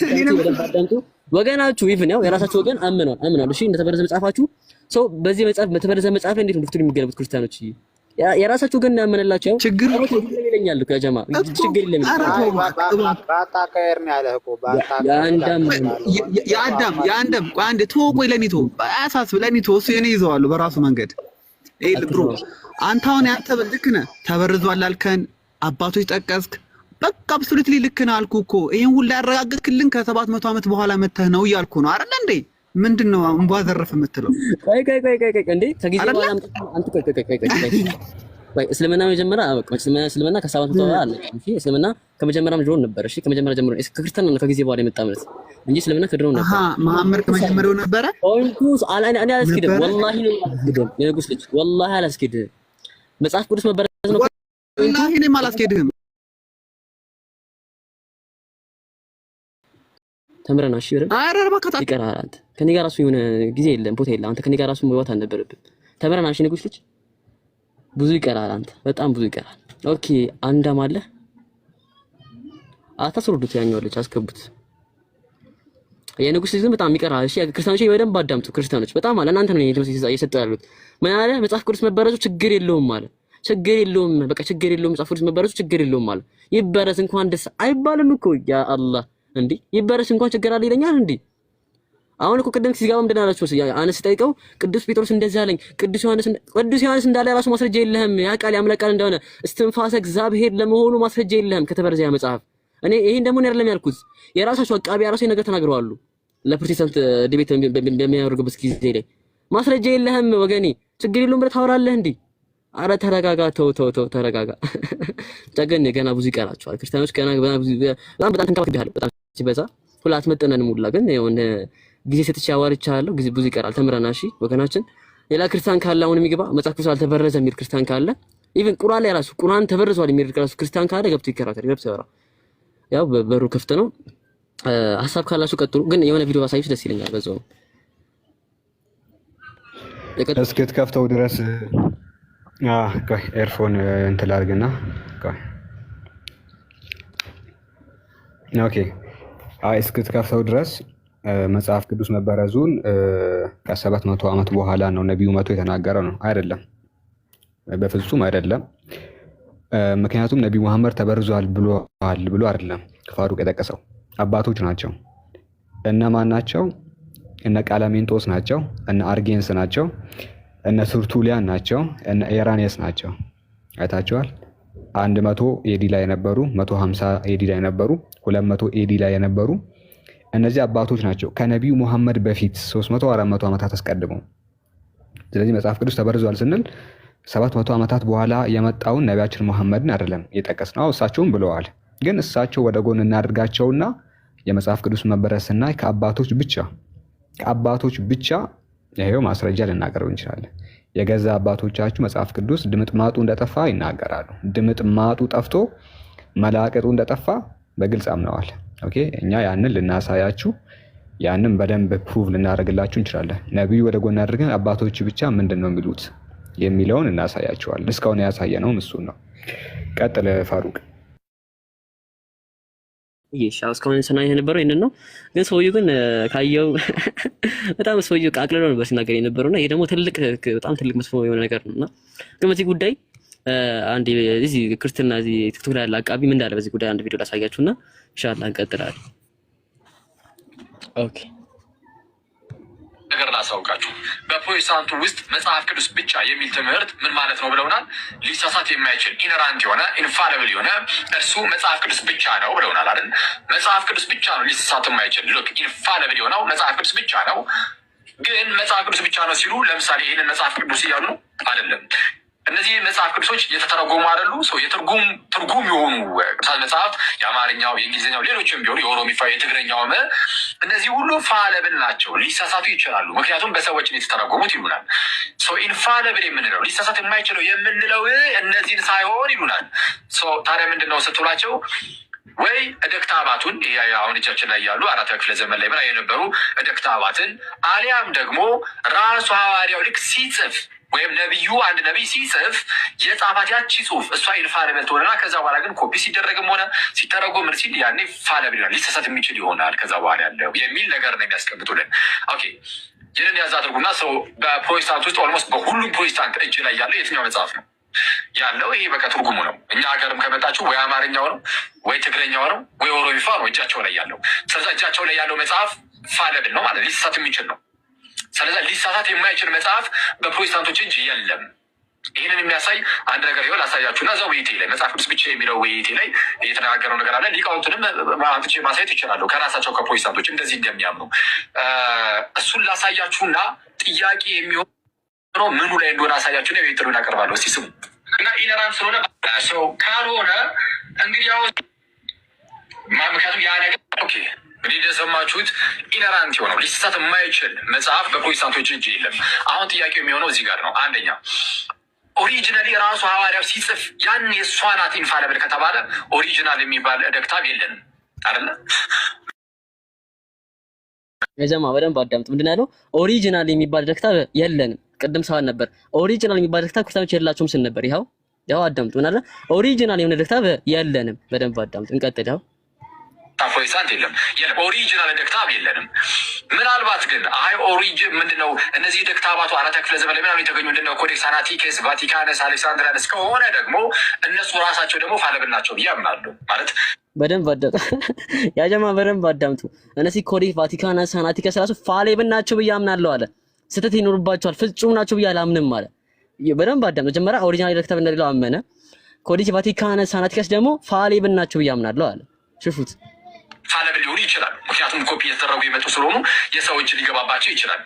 Speaker 1: አዳምጡ ወገናችሁ ኢቭን ያው የራሳችሁ ወገን አምኗል። እሺ እንደተበረዘ መጽሐፋችሁ ሰው በዚህ መጽሐፍ በተበረዘ መጽሐፍ ላይ እንዴት ነው የሚገለቡት ክርስቲያኖች? የራሳችሁ ግን ያመነላችሁ
Speaker 6: ችግር
Speaker 1: ይለኛል እኮ ያጀማ ችግር የለም።
Speaker 7: ባታካየር ነው ያለህ እኮ
Speaker 6: የአንደም ቆይ አንዴ ተወው። ቆይ ለኔ ተወው፣ አያሳስብ ለኔ ተወው። እሱ የኔ ይዘዋለሁ በራሱ መንገድ። ብሮ አንተ አሁን ያንተ ልክ ነህ። ተበርዟል አልከን፣ አባቶች ጠቀስክ። በቃ አብሶሉትሊ ልክ ነህ አልኩህ እኮ። ይሄን ሁሉ ያረጋግጥክልን ከ700 ዓመት በኋላ መተህ ነው እያልኩ ነው አይደል እንዴ? ምንድነው እንቧ ዘረፍ የምትለው?
Speaker 1: ቆይ እንዴ ከጊዜ በኋላ አንተ ቆይ እስልምና መጀመሪያ በቃ እስልምና ከ700 በኋላ አለ። እሺ እስልምና ከመጀመሪያም ጀምሮ ነበር። እሺ ከመጀመሪያ ጀምሮ ክርስትና ነው ከጊዜ በኋላ የመጣ ማለት እንጂ እስልምና ከድሮው ነበር።
Speaker 6: መሐመድ ከመጀመሪያው ነበረ።
Speaker 1: ፖይንቱስ እኔ አላስኪድም፣ ወላሂ ነው አላስኪድም። የንጉስ ልጅ ወላሂ አላስኪድም። መጽሐፍ ቅዱስ መበረዝ ነው
Speaker 6: ወላሂ እኔም አላስኪድም።
Speaker 1: ተምረና እሺ ይረም
Speaker 6: አረር በቃ
Speaker 1: ይቀራል። አንተ ከኔ ጋር ራሱ የሆነ ጊዜ የለም ቦታ የለም። አንተ ከኔ ጋር ራሱ መዋት አልነበረብም። ተምረና እሺ ንጉስ ልጅ ብዙ ይቀራል። አንተ በጣም ብዙ ይቀራል። ኦኬ አንዳም አለ አታስሩዱት። ያኛው ልጅ አስገቡት። የንጉስ ልጅ ግን በጣም ይቀራል። እሺ ክርስቲያኖች በደንብ አዳምጡ። ክርስቲያኖች በጣም አለ እናንተ ነው እየሰጠው ያሉት። ምን አለ መጽሐፍ ቅዱስ መበረዙ ችግር የለውም ማለት ችግር የለውም። በቃ ችግር የለውም። መጽሐፍ ቅዱስ መበረዙ ችግር የለውም ማለት ይበረዝ እንኳን ደስ አይባልም እኮ ያ አላህ እንዴ ይበረስ እንኳን ችግር አለ ይለኛል እንዴ? አሁን እኮ ቅድም ሲጋባ ምንድን አላችሁ? አነስ ጠይቀው ቅዱስ ጴጥሮስ እንደዛ አለኝ፣ ቅዱስ ዮሐንስ እንዳለ ራሱ ማስረጃ የለህም። ያ ቃል ያምላክ ቃል እንደሆነ እስትንፋሰ እግዚአብሔር ለመሆኑ ማስረጃ የለህም ከተበረዘ ያ መጽሐፍ። እኔ ይሄን ደግሞ አይደለም ያልኩት፣ የራሳቸው አቃቢ ራሱ ነገር ተናግረዋል። ለፕሮቴስታንት ዲቤት በሚያደርጉበት ጊዜ ላይ ማስረጃ የለህም ወገኔ፣ ችግር የለውም ብለህ ታወራለህ እንዴ? አረ ተረጋጋ፣ ተው ተረጋጋ። ጨገን ገና ብዙ ይቀራቸዋል ክርስቲያኖች፣ ገና ብዙ በጣም ተንከባክቤሃለሁ። በጣም ሲበዛ ሁላ አትመጠነንም ሁላ ግን የሆነ ጊዜ ሰጥቼ አዋርቻለሁ። ጊዜ ብዙ ይቀራል። ተምረና እሺ ወገናችን። ሌላ ክርስቲያን ካለ አሁን የሚገባ መጽሐፍ ቅዱስ አልተበረዘ የሚል ክርስቲያን ካለ ኢቭን ቁርአን ላይ ራሱ ቁርአን ተበርዟል የሚል ራሱ ክርስቲያን ካለ ገብቶ ይከራከር ገብቶ ያወራ። ያው በሩ ክፍት ነው። ሐሳብ ካላችሁ ቀጥሉ። ግን የሆነ ቪዲዮ ባሳይሽ ደስ ይለኛል። በዛው
Speaker 5: እስክትከፍተው ድረስ ቆይ ኤርፎን እንትን ላድርግና ቆይ ኦኬ እስክትከፍተው ድረስ መጽሐፍ ቅዱስ መበረዙን ከ700 ዓመት በኋላ ነው ነቢዩ መቶ የተናገረው ነው አይደለም? በፍጹም አይደለም። ምክንያቱም ነቢዩ መሐመድ ተበርዟል ብሎ አይደለም ፋሩቅ የጠቀሰው፣ አባቶች ናቸው። እነማን ናቸው? እነ ቃላሜንጦስ ናቸው፣ እነ አርጌንስ ናቸው፣ እነ ቱርቱሊያን ናቸው፣ እነ ኤራኔስ ናቸው። አይታቸዋል። 100 ኤዲ ላይ የነበሩ፣ 150 ኤዲ ላይ የነበሩ፣ 200 ኤዲ ላይ የነበሩ እነዚህ አባቶች ናቸው ከነቢዩ መሐመድ በፊት 300 400 ዓመታት አስቀድመው። ስለዚህ መጽሐፍ ቅዱስ ተበርዟል ስንል 700 ዓመታት በኋላ የመጣውን ነቢያችን መሐመድን አይደለም የጠቀስነው። እሳቸውም ብለዋል። ግን እሳቸው ወደ ጎን እናድርጋቸውና የመጽሐፍ ቅዱስ መበረዝ ስናይ ከአባቶች ብቻ ይሄው ማስረጃ ልናቀርብ እንችላለን። የገዛ አባቶቻችሁ መጽሐፍ ቅዱስ ድምጥማጡ እንደጠፋ ይናገራሉ። ድምጥማጡ ጠፍቶ መላቀጡ እንደጠፋ በግልጽ አምነዋል። ኦኬ እኛ ያንን ልናሳያችሁ፣ ያንን በደንብ ፕሩቭ ልናደርግላችሁ እንችላለን። ነቢዩ ወደ ጎን አድርገን አባቶች ብቻ ምንድን ነው የሚሉት የሚለውን እናሳያቸዋለን። እስካሁን ያሳየነውም እሱን ነው። ቀጥል ፋሩቅ።
Speaker 1: ይሻው እስካሁን ሰናይ የነበረው ይሄንን ነው። ግን ሰውዬው ግን ካየው በጣም ሰውዬው አቅልሎ ነበር ሲናገር የነበረውና ይሄ ደግሞ በጣም ትልቅ መጥፎ የሆነ ነገር ነውና ግን በዚህ ጉዳይ አንድ እዚህ ክርስትና እዚህ ቲክቶክ ላይ ያለ አቃቢ ምን እንዳለ በዚህ ጉዳይ አንድ ቪዲዮ ላሳያችሁና ኢንሻአላህ እንቀጥላለን። ኦኬ
Speaker 8: ነገር ላሳውቃችሁ። በፕሮቴስታንቱ ውስጥ መጽሐፍ ቅዱስ ብቻ የሚል ትምህርት ምን ማለት ነው ብለውናል። ሊሳሳት የማይችል ኢነራንት የሆነ ኢንፋሊብል የሆነ እርሱ መጽሐፍ ቅዱስ ብቻ ነው ብለውናል አይደል? መጽሐፍ ቅዱስ ብቻ ነው ሊሳሳት የማይችል ሉክ ኢንፋሊብል የሆነው መጽሐፍ ቅዱስ ብቻ ነው። ግን መጽሐፍ ቅዱስ ብቻ ነው ሲሉ ለምሳሌ ይህንን መጽሐፍ ቅዱስ እያሉ ነው አይደለም። እነዚህ መጽሐፍ ቅዱሶች የተተረጎሙ አይደሉ? ሰው ትርጉም የሆኑ ቅዱሳት መጽሐፍት የአማርኛው፣ የእንግሊዝኛው፣ ሌሎችም ቢሆኑ የኦሮሚፋ፣ የትግረኛውም እነዚህ ሁሉ ፋለብል ናቸው። ሊሳሳቱ ይችላሉ፣ ምክንያቱም በሰዎች የተተረጎሙት ይሉናል። ኢንፋለብል የምንለው ሊሳሳት የማይችለው የምንለው እነዚህን ሳይሆን ይሉናል። ታዲያ ምንድን ነው ስትሏቸው ወይ እደክታ አባቱን ይሄ አሁን እጃችን ላይ ያሉ 4ኛ ክፍለ ዘመን ላይ የነበሩ እደክታ አባትን አሊያም ደግሞ ራሱ ሐዋርያው ልክ ሲጽፍ ወይም ነቢዩ አንድ ነቢይ ሲጽፍ የጻፋት ያቺ ጽሁፍ እሷ ኢንፋሊብል ትሆንና ከዛ በኋላ ግን ኮፒ ሲደረግም ሆነ ሲተረጎም ምን ሲል ያኔ ፋለብል ይሆናል፣ ሊሳሳት የሚችል ይሆናል ከዛ በኋላ ያለው የሚል ነገር ነው የሚያስቀምጡልን። ኦኬ ይህንን ያዝ አድርጉና ሰው በፕሮቴስታንት ውስጥ ኦልሞስት በሁሉም ፕሮቴስታንት እጅ ላይ ያለው የትኛው መጽሐፍ ነው ያለው? ይሄ በቃ ትርጉሙ ነው። እኛ ሀገርም ከመጣችሁ ወይ አማርኛው ነው ወይ ትግረኛው ነው ወይ ኦሮሚፋ ነው እጃቸው ላይ ያለው። ስለዚ እጃቸው ላይ ያለው መጽሐፍ ፋለብል ነው ማለት ሊሳሳት የሚችል ነው። ስለዚ ሊሳሳት የማይችል መጽሐፍ በፕሮቴስታንቶች እጅ የለም። ይህንን የሚያሳይ አንድ ነገር ይሆን ላሳያችሁና እዛ ውይይቴ ላይ መጽሐፍ ቅዱስ ብቻ የሚለው ውይይቴ ላይ የተነጋገረው ነገር አለ። ሊቃውንቱንም ማንትቼ ማሳየት ይችላለሁ ከራሳቸው ከፕሮቴስታንቶች እንደዚህ እንደሚያምኑ እሱን ላሳያችሁና ጥያቄ የሚሆነው ምኑ ላይ እንደሆነ አሳያችሁና የቤት ጥሩን አቀርባለሁ። እስቲ ስሙ እና ኢነራንት ስለሆነ ሰው ካልሆነ እንግዲህ ያው ምክንያቱም ያ ነገር ኦኬ እንግዲህ እንደሰማችሁት ኢነራንት የሆነው ሊሳሳት የማይችል መጽሐፍ በፕሮቴስታንቶች እጅ የለም። አሁን ጥያቄው የሚሆነው እዚህ ጋር ነው። አንደኛ ኦሪጂናሊ ራሱ ሐዋርያው ሲጽፍ ያን የእሷ ናት ኢንፋሊብል ከተባለ ኦሪጂናል የሚባል ደክታብ የለንም አይደለ?
Speaker 1: የጀማ በደንብ አዳምጥ። ምንድን ያለው ኦሪጂናል የሚባል ደክታብ የለንም። ቅድም ሰዋል ነበር ኦሪጂናል የሚባል ደክታብ ክርስቲያኖች የላቸውም ስል ነበር። ያው አዳምጥ። ምን አለ ኦሪጂናል የሆነ ደክታብ የለንም። በደንብ አዳምጥ። እንቀጥል። ያው
Speaker 8: ፕሮቴስታንት የለም ኦሪጂናል ደክታብ የለንም። ምናልባት ግን ኦሪጂን ምንድነው እነዚህ ደክታባቱ 4ኛ ክፍለ ዘመን ላይ ምናምን የተገኙ ምንድነው ኮዴክስ አናቲኬስ፣ ቫቲካንስ፣ አሌክሳንድሪያንስ ከሆነ ደግሞ እነሱ ራሳቸው ደግሞ ፋለብል ናቸው ብዬ አምናለሁ። ማለት
Speaker 1: በደንብ አዳምጡ ያጀማ በደንብ አዳምጡ። እነዚህ ኮዴክስ፣ ቫቲካንስ፣ አናቲኬስ ራሱ ፋለብል ናቸው ብዬ አምናለሁ አለ። ስህተት ይኖርባቸዋል ፍጹም ናቸው ብዬ አላምንም አለ። በደንብ አዳምጡ። መጀመሪያ ኦሪጂናል ደክታብ እንደሌለው አመነ። ኮዴክስ፣ ቫቲካንስ፣ አናቲኬስ ደግሞ ፋለብል ናቸው ብዬ አምናለሁ አለ። ሽፉት
Speaker 8: ፋለብል ሊሆኑ ይችላሉ። ምክንያቱም ኮፒ የተደረጉ የመጡ ስለሆኑ የሰው እጅ ሊገባባቸው ይችላል።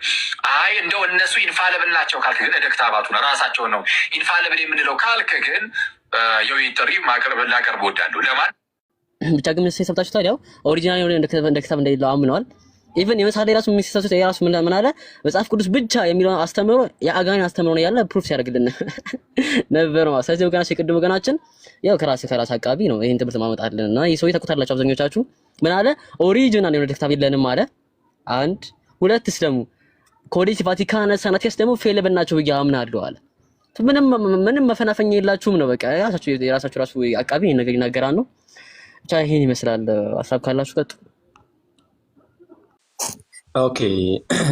Speaker 8: እንደው እነሱ ኢንፋሊብል ናቸው ካልክ ግን ደክታባቱ ራሳቸውን ነው ኢንፋሊብል የምንለው ካልክ ግን የውይይት ጥሪ ላቀርብ እወዳለሁ። ለማን
Speaker 1: ብቻ ግን ምን ሰብታችሁ ታዲያው ኦሪጂናል የሆነ ደክታብ እንደሌለው አምነዋል። ኢቭን የመሳሌ ራሱ የሚሰሱት የራሱ ምን አለ መጽሐፍ ቅዱስ ብቻ የሚለው አስተምሮ የአጋን አስተምሮ ነው ያለ ፕሩፍ ሲያደርግልን ነበር ማለት። ስለዚህ ወገናችን የቅድም ወገናችን ያው ከራስ አቃቢ ነው ይሄን ትምህርት ማመጣልን እና ይሄ ሰው ተቆጣላችሁ አብዛኞቻችሁ ምን አለ ኦሪጂናል የሆነ ደክታብ የለንም አለ። አንድ ሁለትስ ደግሞ ኮዴክስ ቫቲካንስ አናቲኬስ ደግሞ ፌለብል ናቸው ብዬ አምናለሁ አለ። ምንም መፈናፈኛ የላችሁም ነው በቃ የራሳችሁ ራሱ አቃቢ ይሄን ነገር ይናገራል ነው። ብቻ ይሄን ይመስላል። ሐሳብ ካላችሁ ቀጥሉ።
Speaker 3: ኦኬ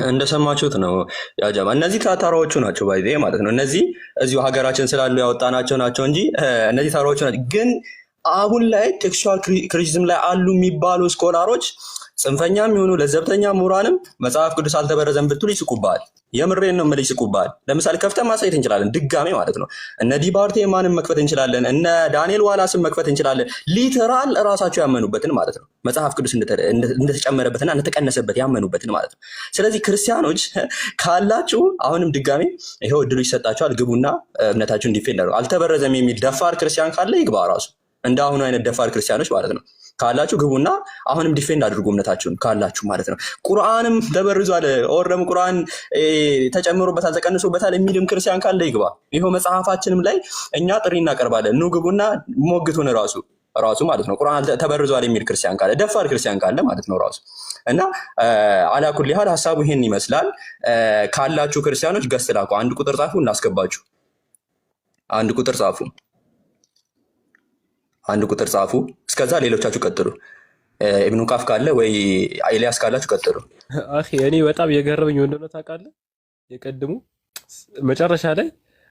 Speaker 3: እንደሰማችሁት ነው ያጀማ። እነዚህ ታታራዎቹ ናቸው ባይዜ ማለት ነው። እነዚህ እዚሁ ሀገራችን ስላሉ ያወጣናቸው ናቸው እንጂ እነዚህ ታታራዎቹ ናቸው። ግን አሁን ላይ ቴክስቹዋል ክሪቲሲዝም ላይ አሉ የሚባሉ ስኮላሮች ጽንፈኛም ይሁኑ ለዘብተኛ ምሁራንም መጽሐፍ ቅዱስ አልተበረዘም ብትሉ ይስቁባል። የምሬን ነው የምልህ ይስቁባል። ለምሳሌ ከፍተን ማሳየት እንችላለን ድጋሜ ማለት ነው። እነ ዲባርቴ ማንም መክፈት እንችላለን። እነ ዳንኤል ዋላስን መክፈት እንችላለን። ሊተራል እራሳቸው ያመኑበትን ማለት ነው። መጽሐፍ ቅዱስ እንደተጨመረበትና እንደተቀነሰበት ያመኑበትን ማለት ነው። ስለዚህ ክርስቲያኖች ካላችሁ አሁንም ድጋሜ ይሄው እድሉ ይሰጣችኋል። ግቡና እምነታችሁን ዲፌንድ አድርጉ። አልተበረዘም የሚል ደፋር ክርስቲያን ካለ ይግባ ራሱ እንደ አሁኑ አይነት ደፋር ክርስቲያኖች ማለት ነው ካላችሁ ግቡና አሁንም ዲፌንድ አድርጉ እምነታችሁን ካላችሁ ማለት ነው። ቁርአንም ተበርዟል ኦርደም ቁርአን ተጨምሮበታል ተቀንሶበታል የሚልም ክርስቲያን ካለ ይግባ። ይሄው መጽሐፋችንም ላይ እኛ ጥሪ እናቀርባለን። ኑ ግቡና ሞግቱን ራሱ ማለት ነው። ቁርአን ተበርዟል የሚል ክርስቲያን ካለ ደፋር ክርስቲያን ካለ ማለት ነው ራሱ እና አላኩል ይሃል ሐሳቡ ይሄን ይመስላል። ካላችሁ ክርስቲያኖች ገስት ላኩ። አንድ ቁጥር ጻፉ እናስገባችሁ። አንድ ቁጥር ጻፉ። እስከዛ ሌሎቻችሁ ቀጥሉ። ኢብኑ ቃፍ ካለ ወይ ኤልያስ ካላችሁ ቀጥሉ።
Speaker 9: አኺ እኔ በጣም የገረመኝ እንደሆነ ታውቃለህ፣ የቀድሙ መጨረሻ ላይ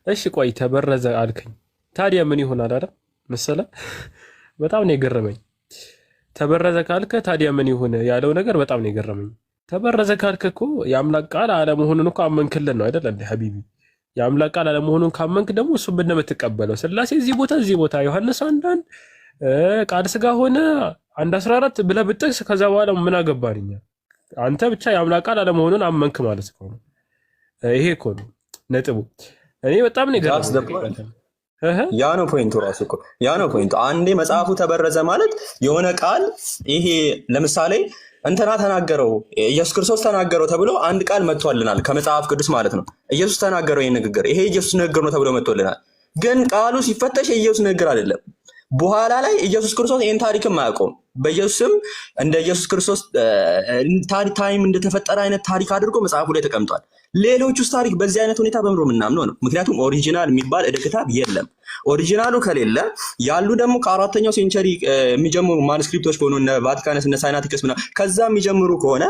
Speaker 9: እሺ ቆይ ተበረዘ አልከኝ፣ ታዲያ ምን ይሆናል አይደል መሰለ። በጣም ነው የገረመኝ። ተበረዘ ካልከ ታዲያ ምን ይሆን ያለው ነገር በጣም ነው የገረመኝ። ተበረዘ ካልክ እኮ የአምላክ ቃል አለመሆኑን እኮ አመንክልን ነው አይደል እንዴ ሀቢቢ? የአምላክ ቃል አለመሆኑን ካመንክ ደግሞ እሱ ምን የምትቀበለው? ስላሴ እዚህ ቦታ ዮሐንስ 1:1 ቃል ስጋ ሆነ 1:14 ብለህ ብትጠቅስ ከዛ በኋላ ምን አገባንኛ? አንተ ብቻ የአምላክ ቃል አለመሆኑን አመንክ ማለት ነው። ይሄ እኮ ነው ነጥቡ። እኔ በጣም ነው የገረመኝ።
Speaker 3: ያ ነው ፖይንቱ ራሱ እኮ ያ ነው ፖይንቱ። አንዴ መጽሐፉ ተበረዘ ማለት የሆነ ቃል ይሄ ለምሳሌ እንትና ተናገረው ኢየሱስ ክርስቶስ ተናገረው ተብሎ አንድ ቃል መጥቶልናል ከመጽሐፍ ቅዱስ ማለት ነው። ኢየሱስ ተናገረው ይሄን ንግግር ይሄ ኢየሱስ ንግግር ነው ተብሎ መጥቶልናል። ግን ቃሉ ሲፈተሽ የኢየሱስ ንግግር አይደለም። በኋላ ላይ ኢየሱስ ክርስቶስ ይሄን ታሪክም አያውቀውም። በኢየሱስም እንደ ኢየሱስ ክርስቶስ ታይም እንደተፈጠረ አይነት ታሪክ አድርጎ መጽሐፉ ላይ ተቀምጧል። ሌሎቹስ ታሪክ በዚህ አይነት ሁኔታ በምሮ ምናምነው ነው። ምክንያቱም ኦሪጂናል የሚባል ዕደ ክታብ የለም። ኦሪጂናሉ ከሌለ ያሉ ደግሞ ከ4ኛው ሴንቸሪ የሚጀምሩ ማኑስክሪፕቶች ከሆኑ እነ ቫቲካንስ እነ ሳይናቲክስ ምናምን ከዛ የሚጀምሩ ከሆነ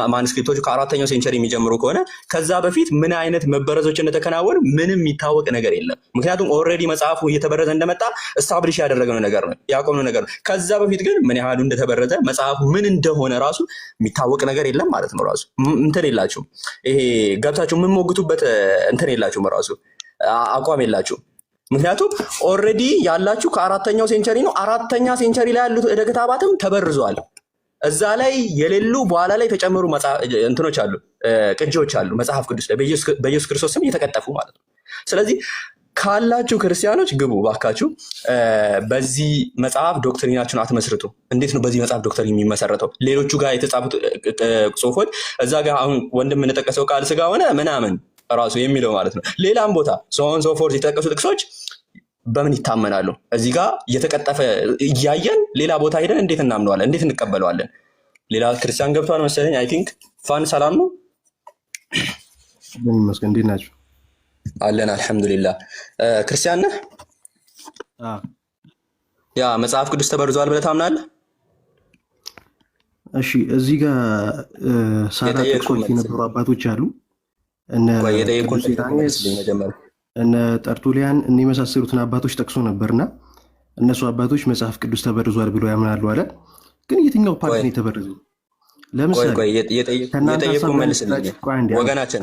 Speaker 3: ማኑስክሪፕቶቹ ከ4ኛው ሴንቸሪ የሚጀምሩ ከሆነ ከዛ በፊት ምን አይነት መበረዞች እንደተከናወኑ ምንም የሚታወቅ ነገር የለም። ምክንያቱም ኦልሬዲ መጽሐፉ እየተበረዘ እንደመጣ እስታብሊሽ ያደረገው ነገር ነው፣ ያቆምነው ነገር ነው። ከዛ በፊት ግን ምን ያህሉ እንደተበረዘ መጽሐፉ ምን እንደሆነ ራሱ የሚታወቅ ነገር የለም ማለት ነው። ራሱ እንትን የላችሁም፣ ይሄ ገብታችሁ የምንሞግቱበት እንትን የላችሁም፣ ራሱ አቋም የላችሁም። ምክንያቱም ኦልሬዲ ያላችሁ ከ4ኛው ሴንቸሪ ነው። 4ኛ ሴንቸሪ ላይ ያሉት ዕደ ክታባትም ተበርዟል። እዛ ላይ የሌሉ በኋላ ላይ የተጨመሩ እንትኖች አሉ፣ ቅጂዎች አሉ መጽሐፍ ቅዱስ ላይ በኢየሱስ ክርስቶስ ስም እየተቀጠፉ ማለት ነው። ስለዚህ ካላችሁ ክርስቲያኖች ግቡ ባካችሁ። በዚህ መጽሐፍ ዶክትሪናችሁን አትመስርቱ። እንዴት ነው በዚህ መጽሐፍ ዶክትሪን የሚመሰረተው? ሌሎቹ ጋር የተጻፉት ጽሁፎች እዛ ጋር አሁን ወንድም የምንጠቀሰው ቃል ስጋ ሆነ ምናምን ራሱ የሚለው ማለት ነው። ሌላም ቦታ ሶን ሶ ፎርት የተጠቀሱ ጥቅሶች በምን ይታመናሉ? እዚህ ጋር እየተቀጠፈ እያየን ሌላ ቦታ ሄደን እንዴት እናምነዋለን? እንዴት እንቀበለዋለን? ሌላ ክርስቲያን ገብቷል መሰለኝ። አይ ቲንክ ፋን ሰላም ነው
Speaker 10: ይመስገን። እንዴት ናችሁ?
Speaker 3: አለን አልሐምዱሊላህ። ክርስቲያን ነህ? ያ መጽሐፍ ቅዱስ ተበርዟል ብለህ ታምናለህ?
Speaker 10: እሺ፣ እዚህ ጋር ሳራ ጥቅሶች የነበሩ አባቶች አሉ እነ ጠርቱሊያን እነ የመሳሰሉትን አባቶች ጠቅሶ ነበርና እነሱ አባቶች መጽሐፍ ቅዱስ ተበርዟል ብሎ ያምናሉ አለ። ግን የትኛው ፓርቲ ነው የተበረዘው? ለምሳሌ
Speaker 3: የተጠየቁ መልስልኝ ወገናችን።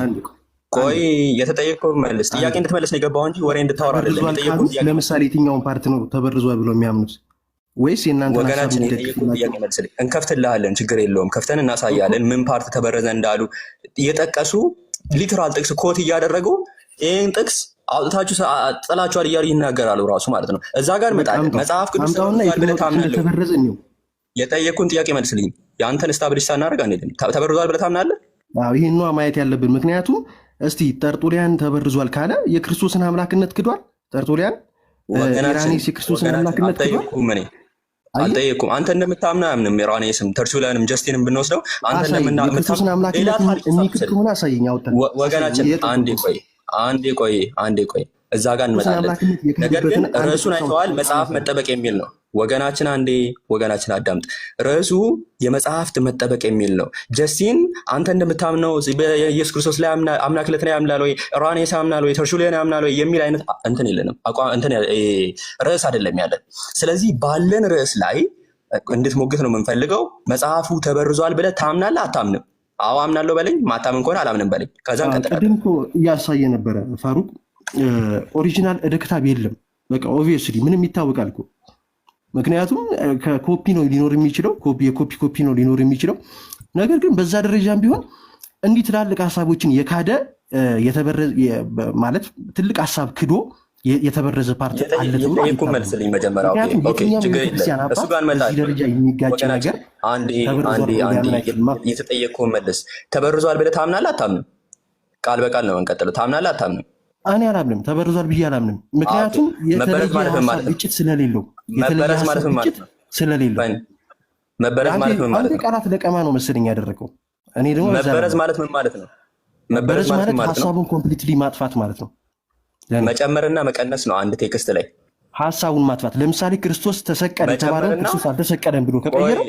Speaker 3: ቆይ የተጠየቁ መልስ ጥያቄ እንድትመልስ ነው የገባው እንጂ ወሬ እንድታወራ አይደለም።
Speaker 10: ለምሳሌ የትኛውን ፓርቲ ነው ተበርዟል ብሎ የሚያምኑት? ወይስ የእናንተ
Speaker 3: ወገናችን የጠየቁ ጥያቄ መልስልኝ። እንከፍትልሃለን፣ ችግር የለውም ከፍተን እናሳያለን ምን ፓርቲ ተበረዘ እንዳሉ እየጠቀሱ ሊትራል ጥቅስ ኮት እያደረጉ ይህን ጥቅስ አውጥታችሁ ጥላችኋል እያሉ ይናገራሉ ራሱ ማለት ነው። እዛ ጋር መጣል መጽሐፍ ቅዱስ ብለህ ታምናለህ? የጠየቁን ጥያቄ መልስልኝ። የአንተን ስታብሊሽ ሳናደርግ አንሄድም። ተበርዟል ብለህ ታምናለህ?
Speaker 10: ይህን ነዋ ማየት ያለብን። ምክንያቱም እስቲ ጠርጡሊያን ተበርዟል ካለ የክርስቶስን አምላክነት ክዷል። ጠርጡሊያን ኢራኔስ የክርስቶስን አምላክነት ክዷል?
Speaker 3: አልጠየቁም። አንተ እንደምታምነው አያምንም። ኢራኔስም ተርቱሊያንም ጀስቲንም ብንወስደው አንተ
Speaker 10: የክርስቶስን አምላክነት የሚክድ ከሆነ አሳየኝ።
Speaker 3: ወገናችን አንዴ ቆይ እዛ ጋር እንመጣለን። ነገር ግን ርዕሱን አይተዋል። መጽሐፍ መጠበቅ የሚል ነው። ወገናችን አዳምጥ። ርዕሱ የመጽሐፍት መጠበቅ የሚል ነው። ጀስቲን አንተ እንደምታምነው በኢየሱስ ክርስቶስ ላይ አምላክነት ላይ ያምናል ወይ፣ ኢራኔስ ያምናል ወይ፣ ተርቱሊያን ያምናል ወይ የሚል አይነት እንትን የለንም። ርዕስ አይደለም ያለን። ስለዚህ ባለን ርዕስ ላይ እንድትሞግት ነው የምንፈልገው። መጽሐፉ ተበርዟል ብለህ ታምናለህ አታምንም? አዎ አምናለሁ በለኝ። ማታምን ከሆነ አላምንም በለኝ። ከዛ
Speaker 10: ቅድም እኮ እያሳየ ነበረ ፋሩቅ። ኦሪጂናል ዕደ ክታብ የለም። በቃ ኦብቪየስሊ ምንም ይታወቃል እኮ። ምክንያቱም ከኮፒ ነው ሊኖር የሚችለው፣ የኮፒ ነው ሊኖር የሚችለው። ነገር ግን በዛ ደረጃም ቢሆን እንዲህ ትላልቅ ሀሳቦችን የካደ ማለት ትልቅ ሀሳብ ክዶ የተበረዘ ፓርቲ አለ ተብሎ
Speaker 3: መልስልኝ። መጀመሪያ
Speaker 10: ደረጃ የሚጋጭ ነገር
Speaker 3: የተጠየቅኩህን መልስ። ተበርዟል ብለህ ታምናለህ አታምንም? ቃል በቃል ነው የምንቀጥለው። ታምናለህ አታምንም?
Speaker 10: እኔ አላምንም። ተበርዟል ብዬ አላምንም። ምክንያቱም የተለየ ሀሳብ ግጭት ስለሌለው፣
Speaker 3: መበረዝ ማለት ምን ማለት ነው? መበረዝ ማለት ምን ማለት ነው?
Speaker 10: ቃላት ለቀማ ነው መሰለኝ ያደረገው። እኔ ደግሞ
Speaker 3: መበረዝ ማለት ምን ማለት ነው?
Speaker 10: መበረዝ ማለት ሀሳቡን ኮምፕሊትሊ ማጥፋት ማለት ነው።
Speaker 3: መጨመርና መቀነስ ነው። አንድ ቴክስት ላይ
Speaker 10: ሀሳቡን ማጥፋት። ለምሳሌ ክርስቶስ ተሰቀለ የተባለው ክርስቶስ አልተሰቀለም ብሎ ከቀየረው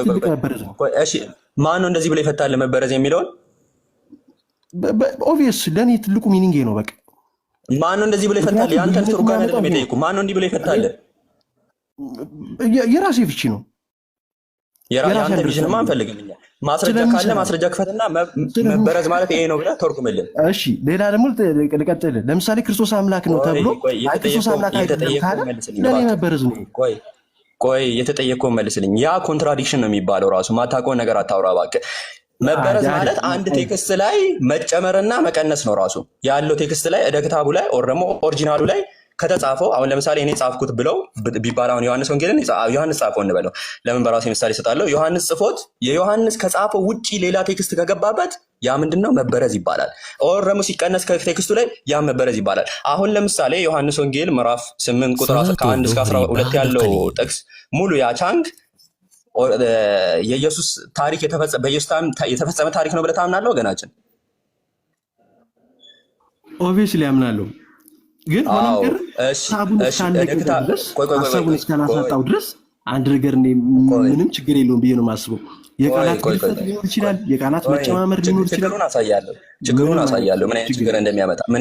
Speaker 10: ትልቅ መበረዝ ነው።
Speaker 3: እሺ ማን ነው እንደዚህ ብሎ ይፈታል መበረዝ የሚለውን?
Speaker 10: ኦብቪየስ ለእኔ ትልቁ ሚኒንግ ነው። በቃ
Speaker 3: ማን ነው እንደዚህ ብሎ ይፈታል? የአንተን ትርጓሜ አይደለም የጠየቁ። ማን ነው እንዲህ ብሎ ይፈታል?
Speaker 10: የራሴ ፍቺ ነው።
Speaker 3: የአንተ ቪዥንማ አንፈልግም እኛ። ማስረጃ ካለ ማስረጃ ክፈትና መበረዝ ማለት ይሄ ነው ብለህ ተርጉምልን።
Speaker 10: እሺ ሌላ ደግሞ ልቀጥል። ለምሳሌ ክርስቶስ አምላክ ነው ተብሎ ክርስቶስ አምላክ አይደለም ካለ ለኔ መበረዝ ነው።
Speaker 3: ቆይ የተጠየቀውን መልስልኝ። ያ ኮንትራዲክሽን ነው የሚባለው። ራሱ ማታውቀውን ነገር አታውራ እባክህ። መበረዝ ማለት አንድ ቴክስት ላይ መጨመርና መቀነስ ነው። ራሱ ያለው ቴክስት ላይ ክታቡ ላይ ኦር ደግሞ ኦሪጂናሉ ላይ ከተጻፈው አሁን ለምሳሌ እኔ ጻፍኩት ብለው ቢባል አሁን ዮሐንስ ወንጌልን ዮሐንስ ጻፈው እንበለው። ለምን በራሴ ምሳሌ እሰጣለሁ። ዮሐንስ ጽፎት የዮሐንስ ከጻፈው ውጪ ሌላ ቴክስት ከገባበት ያ ምንድነው? መበረዝ ይባላል። ኦር ደግሞ ሲቀነስ ከቴክስቱ ላይ ያ መበረዝ ይባላል። አሁን ለምሳሌ ዮሐንስ ወንጌል ምዕራፍ 8 ቁጥር 1 እስከ 12 ያለው ጥቅስ ሙሉ ያ ቻንክ የኢየሱስ ታሪክ የተፈጸመ ታሪክ ነው ብለህ ታምናለህ? ወገናችን
Speaker 10: ኦብቪየስሊ አምናለሁ። ግን ሆኖም ግን ሀሳቡን እስካላሳጣው ድረስ አንድ ነገር ምንም ችግር የለውም ብዬ ነው የማስበው። የቃላት ግድፈት ሊኖር ይችላል፣ የቃላት መጨማመር ሊኖር ይችላል።
Speaker 3: ችግሩን አሳያለሁ፣ ምን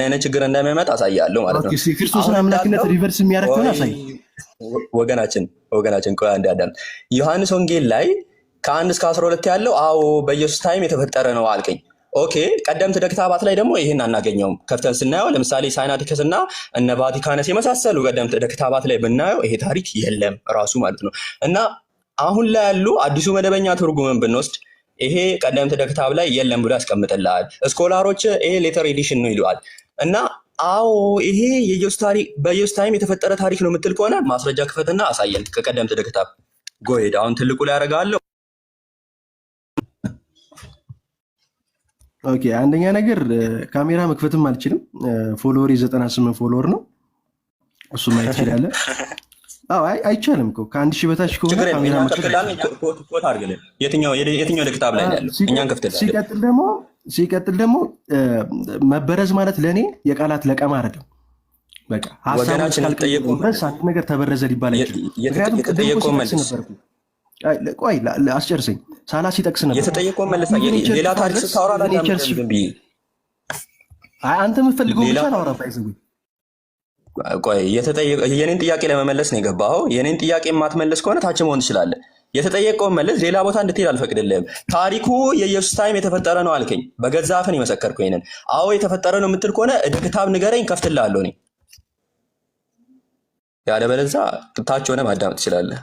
Speaker 3: አይነት ችግር እንደሚያመጣ አሳያለሁ ማለት ነው።
Speaker 10: የክርስቶስን አምላክነት ሪቨርስ የሚያደርግ ከሆነ አሳይ።
Speaker 3: ወገናችን ቆይ አንዴ አዳም። ዮሐንስ ወንጌል ላይ ከ1 እስከ 12 ያለው አዎ በኢየሱስ ታይም የተፈጠረ ነው አልከኝ። ኦኬ ቀደምት ክታባት ላይ ደግሞ ይህን አናገኘውም። ከፍተን ስናየው ለምሳሌ ሳይናቲከስ እና እነ ቫቲካነስ የመሳሰሉ ቀደምት ክታባት ላይ ብናየው ይሄ ታሪክ የለም ራሱ ማለት ነው። እና አሁን ላይ ያሉ አዲሱ መደበኛ ትርጉምን ብንወስድ ይሄ ቀደምት ክታብ ላይ የለም ብሎ ያስቀምጥልሃል። ስኮላሮች ይሄ ሌተር ኤዲሽን ነው ይለዋል። እና አዎ ይሄ በኢየሱስ ታይም የተፈጠረ ታሪክ ነው የምትል ከሆነ ማስረጃ ክፈትና አሳየን ከቀደምት ክታብ። ጎሄድ አሁን ትልቁ ላይ ያደርጋለሁ።
Speaker 10: ኦኬ አንደኛ ነገር ካሜራ መክፈትም አልችልም። ፎሎወር 98 ፎሎወር ነው። እሱ ማየት ይችላል። አዎ አይቻልም እኮ ከ1000 በታች ከሆነ ካሜራ መክፈት
Speaker 3: አድርግልን። የትኛው ክታብ ላይ ያለው እኛን ከፍተናል።
Speaker 10: ሲቀጥል ደግሞ መበረዝ ማለት ለኔ የቃላት ለቀማ አይደለም። በቃ ሐሳቡን ካልቀየቁበት አንድ ነገር ተበረዘ ሊባል አይችልም። ምክንያቱም
Speaker 3: የተጠየቀው መልስ
Speaker 10: ቆይ አስጨርሰኝ። ሳላ ሲጠቅስ ነበር
Speaker 3: የተጠየቀው መልስ ሌላ ታሪክ ስታወራ
Speaker 10: አንተ የምትፈልገው ብቻ አወራ ባይዘው።
Speaker 3: ቆይ የኔን ጥያቄ ለመመለስ ነው የገባኸው። የኔን ጥያቄ የማትመለስ ከሆነ ታች መሆን ትችላለህ። የተጠየቀውን መልስ፣ ሌላ ቦታ እንድትሄድ አልፈቅድልህም። ታሪኩ የኢየሱስ ታይም የተፈጠረ ነው አልከኝ። በገዛ አፍን የመሰከርከው ይሄንን። አዎ የተፈጠረ ነው የምትል ከሆነ ክታብ ንገረኝ፣ ከፍትልሃለሁ እኔ። ያለበለዚያ ታች ሆነ ማዳመጥ ትችላለህ።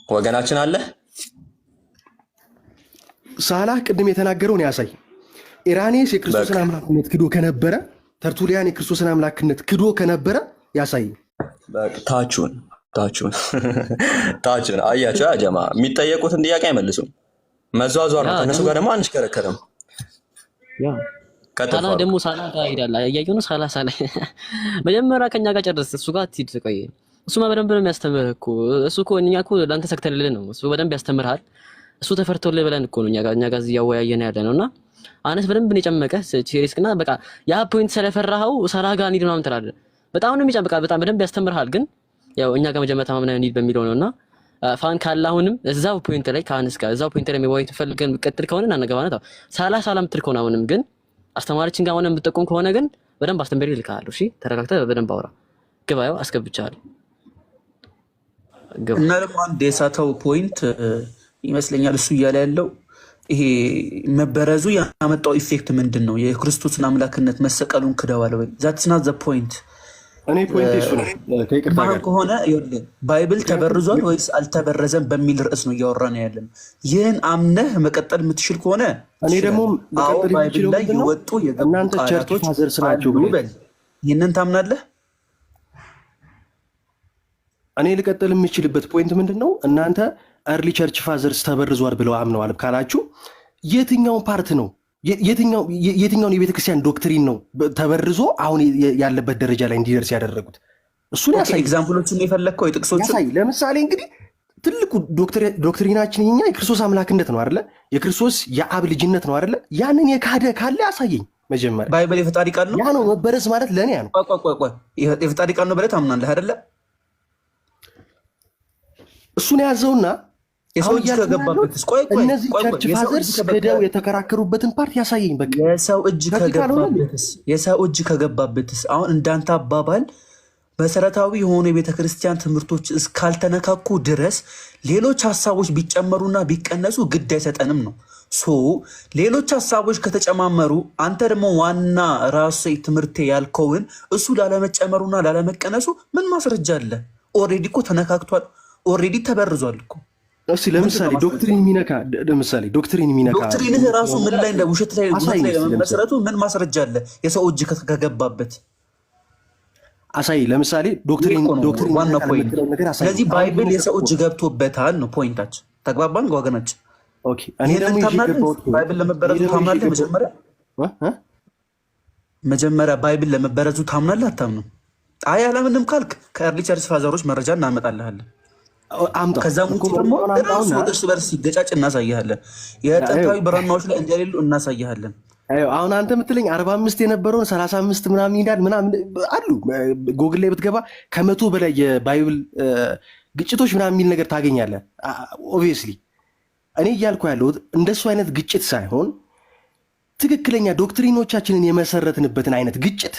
Speaker 3: ወገናችን አለ
Speaker 10: ሳላህ ቅድም የተናገረውን ያሳይ። ኢራኔስ የክርስቶስን አምላክነት ክዶ ከነበረ፣ ተርቱሊያን የክርስቶስን አምላክነት ክዶ ከነበረ ያሳይ።
Speaker 3: ታቹን አያቸው። ያጀማ የሚጠየቁትን ጥያቄ አይመልሱም። መዟዟር ነው። ከነሱ ጋር ደግሞ አንሽከረከርም።
Speaker 1: ሳላ ደግሞ ሳላ ጋር ሄዳለህ። አያየው ነው ሳላ መጀመሪያ ከኛ ጋር ጨርስ። እሱ ጋር ትሂድ። ቆይ እሱማ በደንብ ነው የሚያስተምርህ እኮ። እሱ እኮ እኛ እኮ ለአንተ ሰክተንልህ ነው። እሱ በደንብ ያስተምርሃል። እሱ ተፈርቶልህ ብለን እኮ ነው እኛ ጋር እዚህ እያወያየን ያለ ነውና አነስ በደንብ ነው የጨመቀህ ሲሪየስና በቃ ያ ፖይንት ስለፈራኸው ሳላ ጋር እንሂድ ምናምን ትላለህ። በጣም ነው የሚጨምቃ። በጣም በደንብ ያስተምርሃል። ግን ያው እኛ ጋር መጀመሪያ ተማምነን እንሂድ በሚለው ነውና ፋን ካለ አሁንም እዛው ፖይንት ላይ ከአንስ ጋር እዛው ፖይንት ላይ የሚወያይ ትፈልገን ቀጥል ከሆነ እናነጋባና ታው ሳላ ምትል ከሆነ አሁንም ግን አስተማሪችን ጋር ሆነን ብትጠቆም ከሆነ ግን በደንብ አስተምሪ ልካለሁ። እሺ ተረጋግተህ በደንብ አውራ። ግባዩ አስገብቻለሁ።
Speaker 6: እና ደግሞ አንድ የሳተው ፖይንት ይመስለኛል እሱ እያለ ያለው ይሄ መበረዙ ያመጣው ኢፌክት ምንድን ነው? የክርስቶስን አምላክነት መሰቀሉን ክደዋል ወይ? ዛትስ ናት ዘ ፖይንት።
Speaker 10: እኔ ፖይንት እሱ ነው። ከይቅርታ ጋር
Speaker 6: ከሆነ ባይብል ተበርዟል ወይስ አልተበረዘም በሚል ርዕስ ነው እያወራን ያለን። ይህን አምነህ መቀጠል የምትችል ከሆነ
Speaker 10: እኔ ደግሞ መቀጠል የምችለው
Speaker 6: ላይ የወጡ
Speaker 10: እናንተ ቸርች ፋዘርስ ናቸው ብሎ
Speaker 6: ይህንን ታምናለህ?
Speaker 10: እኔ ልቀጥል የምችልበት ፖይንት ምንድን ነው? እናንተ እርሊ ቸርች ፋዘርስ ተበርዟል ብለው አምነዋል ካላችሁ የትኛውን ፓርት ነው? የትኛውን የቤተክርስቲያን ዶክትሪን ነው ተበርዞ አሁን ያለበት ደረጃ ላይ እንዲደርስ ያደረጉት? እሱን ያሳይ።
Speaker 6: ኤግዛምፕሎችን የፈለግከው የጥቅሶችን
Speaker 10: ያሳይ። ለምሳሌ እንግዲህ ትልቁ ዶክትሪናችን የኛ የክርስቶስ አምላክነት ነው አይደለ? የክርስቶስ የአብ ልጅነት ነው አይደለ? ያንን የካደ ካለ ያሳየኝ። መጀመሪያ
Speaker 6: ባይብል የፈጣሪ ቃል ነው።
Speaker 10: ያ ነው መበረዝ ማለት ለእኔ ያ ነው።
Speaker 6: ቆይ የፈጣሪ ቃል ነው ብለህ ታምናለህ አይደለ?
Speaker 10: እሱን ያዘውና እነዚህ ቸርች ፋዘርስ ክደው የተከራከሩበትን ፓርት ያሳየኝ። በቃ
Speaker 6: የሰው እጅ ከገባበትስ አሁን እንዳንተ አባባል
Speaker 11: መሰረታዊ የሆኑ የቤተ ክርስቲያን ትምህርቶች እስካልተነካኩ ድረስ ሌሎች ሀሳቦች ቢጨመሩና ቢቀነሱ ግድ አይሰጠንም ነው። ሌሎች ሀሳቦች ከተጨማመሩ አንተ ደግሞ ዋና ራስ ትምህርቴ ያልከውን እሱ ላለመጨመሩና ላለመቀነሱ ምን ማስረጃ አለ? ኦልሬዲ እኮ ተነካክቷል። ኦልሬዲ ተበርዟል እኮ።
Speaker 10: ለምሳሌ ዶክትሪን የሚነካ
Speaker 11: ዶክትሪንህ ራሱ ምን ላይ ውሸት ላይ ለመሰረቱ ምን ማስረጃ አለ? የሰው እጅ ከገባበት
Speaker 10: አሳይ። ለምሳሌ ዶክትሪን
Speaker 11: ዋና ፖይንት። ስለዚህ ባይብል የሰው እጅ ገብቶበታል ነው ፖይንታችን። ተግባባን ወገናችን? ባይብል ለመበረዙ ታምናለህ? መጀመሪያ ባይብል ለመበረዙ ታምናለህ አታምንም? አይ አላምንም ካልክ ከኤርሊ ቸርች ፋዘሮች መረጃ እናመጣልሃለን። ከዛም ውጭ ደግሞ ራሱ እርስ በርስ ሲገጫጭ እናሳይሃለን። የጥንታዊ ብራናዎች ላይ እንደሌሉ እናሳይሃለን።
Speaker 10: አሁን አንተ የምትለኝ 45 የነበረውን 35 ምናምን ይላል ምናምን አሉ። ጎግል ላይ ብትገባ ከ100 በላይ የባይብል ግጭቶች ምናምን የሚል ነገር ታገኛለህ። ኦብቪየስሊ እኔ እያልኩ ያለሁት እንደሱ አይነት ግጭት ሳይሆን ትክክለኛ ዶክትሪኖቻችንን የመሰረትንበትን አይነት ግጭት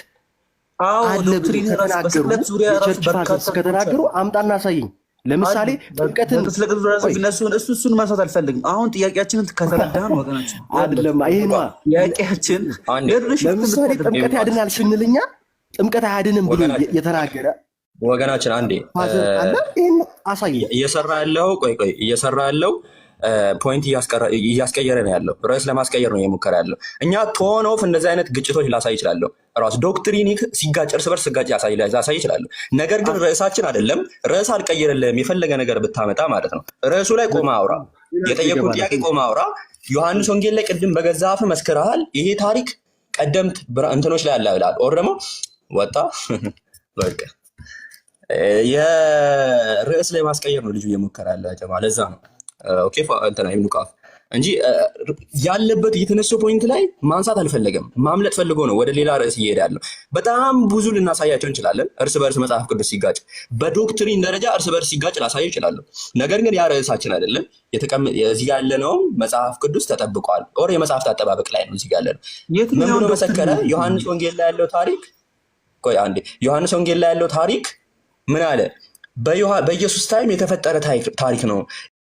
Speaker 10: አለ ከተናገሩ አምጣና አሳየኝ። ለምሳሌ ጥምቀትን
Speaker 11: እሱን ማንሳት አልፈልግም። አሁን ጥያቄያችንን ከተረዳን ወገናችን
Speaker 10: አይደለም ይሄ ነው ጥያቄያችን። ለምሳሌ ጥምቀት ያድናል ስንልኛ ጥምቀት አያድንም ብሎ የተናገረ
Speaker 3: ወገናችን አንዴ
Speaker 10: አሳየኝ።
Speaker 3: እየሰራ ያለው ፖይንት እያስቀየረ ነው ያለው። ርዕስ ለማስቀየር ነው እየሞከረ ያለው። እኛ ቶን ኦፍ እንደዚህ አይነት ግጭቶች ላሳይ ይችላለሁ። ራሱ ዶክትሪኒክ ሲጋጭ እርስ በርስ ሲጋጭ ላሳይ ይችላለሁ። ነገር ግን ርዕሳችን አይደለም። ርዕስ አልቀየረልህም። የፈለገ ነገር ብታመጣ ማለት ነው። ርዕሱ ላይ ቆማ አውራ። የጠየቁን ጥያቄ ቆማ አውራ። ዮሐንስ ወንጌል ላይ ቅድም በገዛ አፍህ መስክረሃል። ይሄ ታሪክ ቀደምት እንትኖች ላይ አለ ብለሃል። ኦር ደግሞ ወጣ በቃ የርዕስ ላይ ማስቀየር ነው ልጁ እየሞከረ ያለ ጀማ። ለዛ ነው ኦኬ እንትና ይምኑቃፍ እንጂ ያለበት የተነሳው ፖይንት ላይ ማንሳት አልፈለገም። ማምለጥ ፈልጎ ነው ወደ ሌላ ርዕስ እየሄደ ያለው። በጣም ብዙ ልናሳያቸው እንችላለን። እርስ በርስ መጽሐፍ ቅዱስ ሲጋጭ፣ በዶክትሪን ደረጃ እርስ በርስ ሲጋጭ ላሳየው ይችላለሁ። ነገር ግን ያ ርዕሳችን አይደለም። እዚህ ያለነው መጽሐፍ ቅዱስ ተጠብቋል። ኦር የመጽሐፍት አጠባበቅ ላይ ነው። እዚህ ያለነው ምን ብሎ መሰከረ? ዮሐንስ ወንጌል ላይ ያለው ታሪክ ዮሐንስ ወንጌል ላይ ያለው ታሪክ ምን አለ? በኢየሱስ ታይም የተፈጠረ ታሪክ ነው።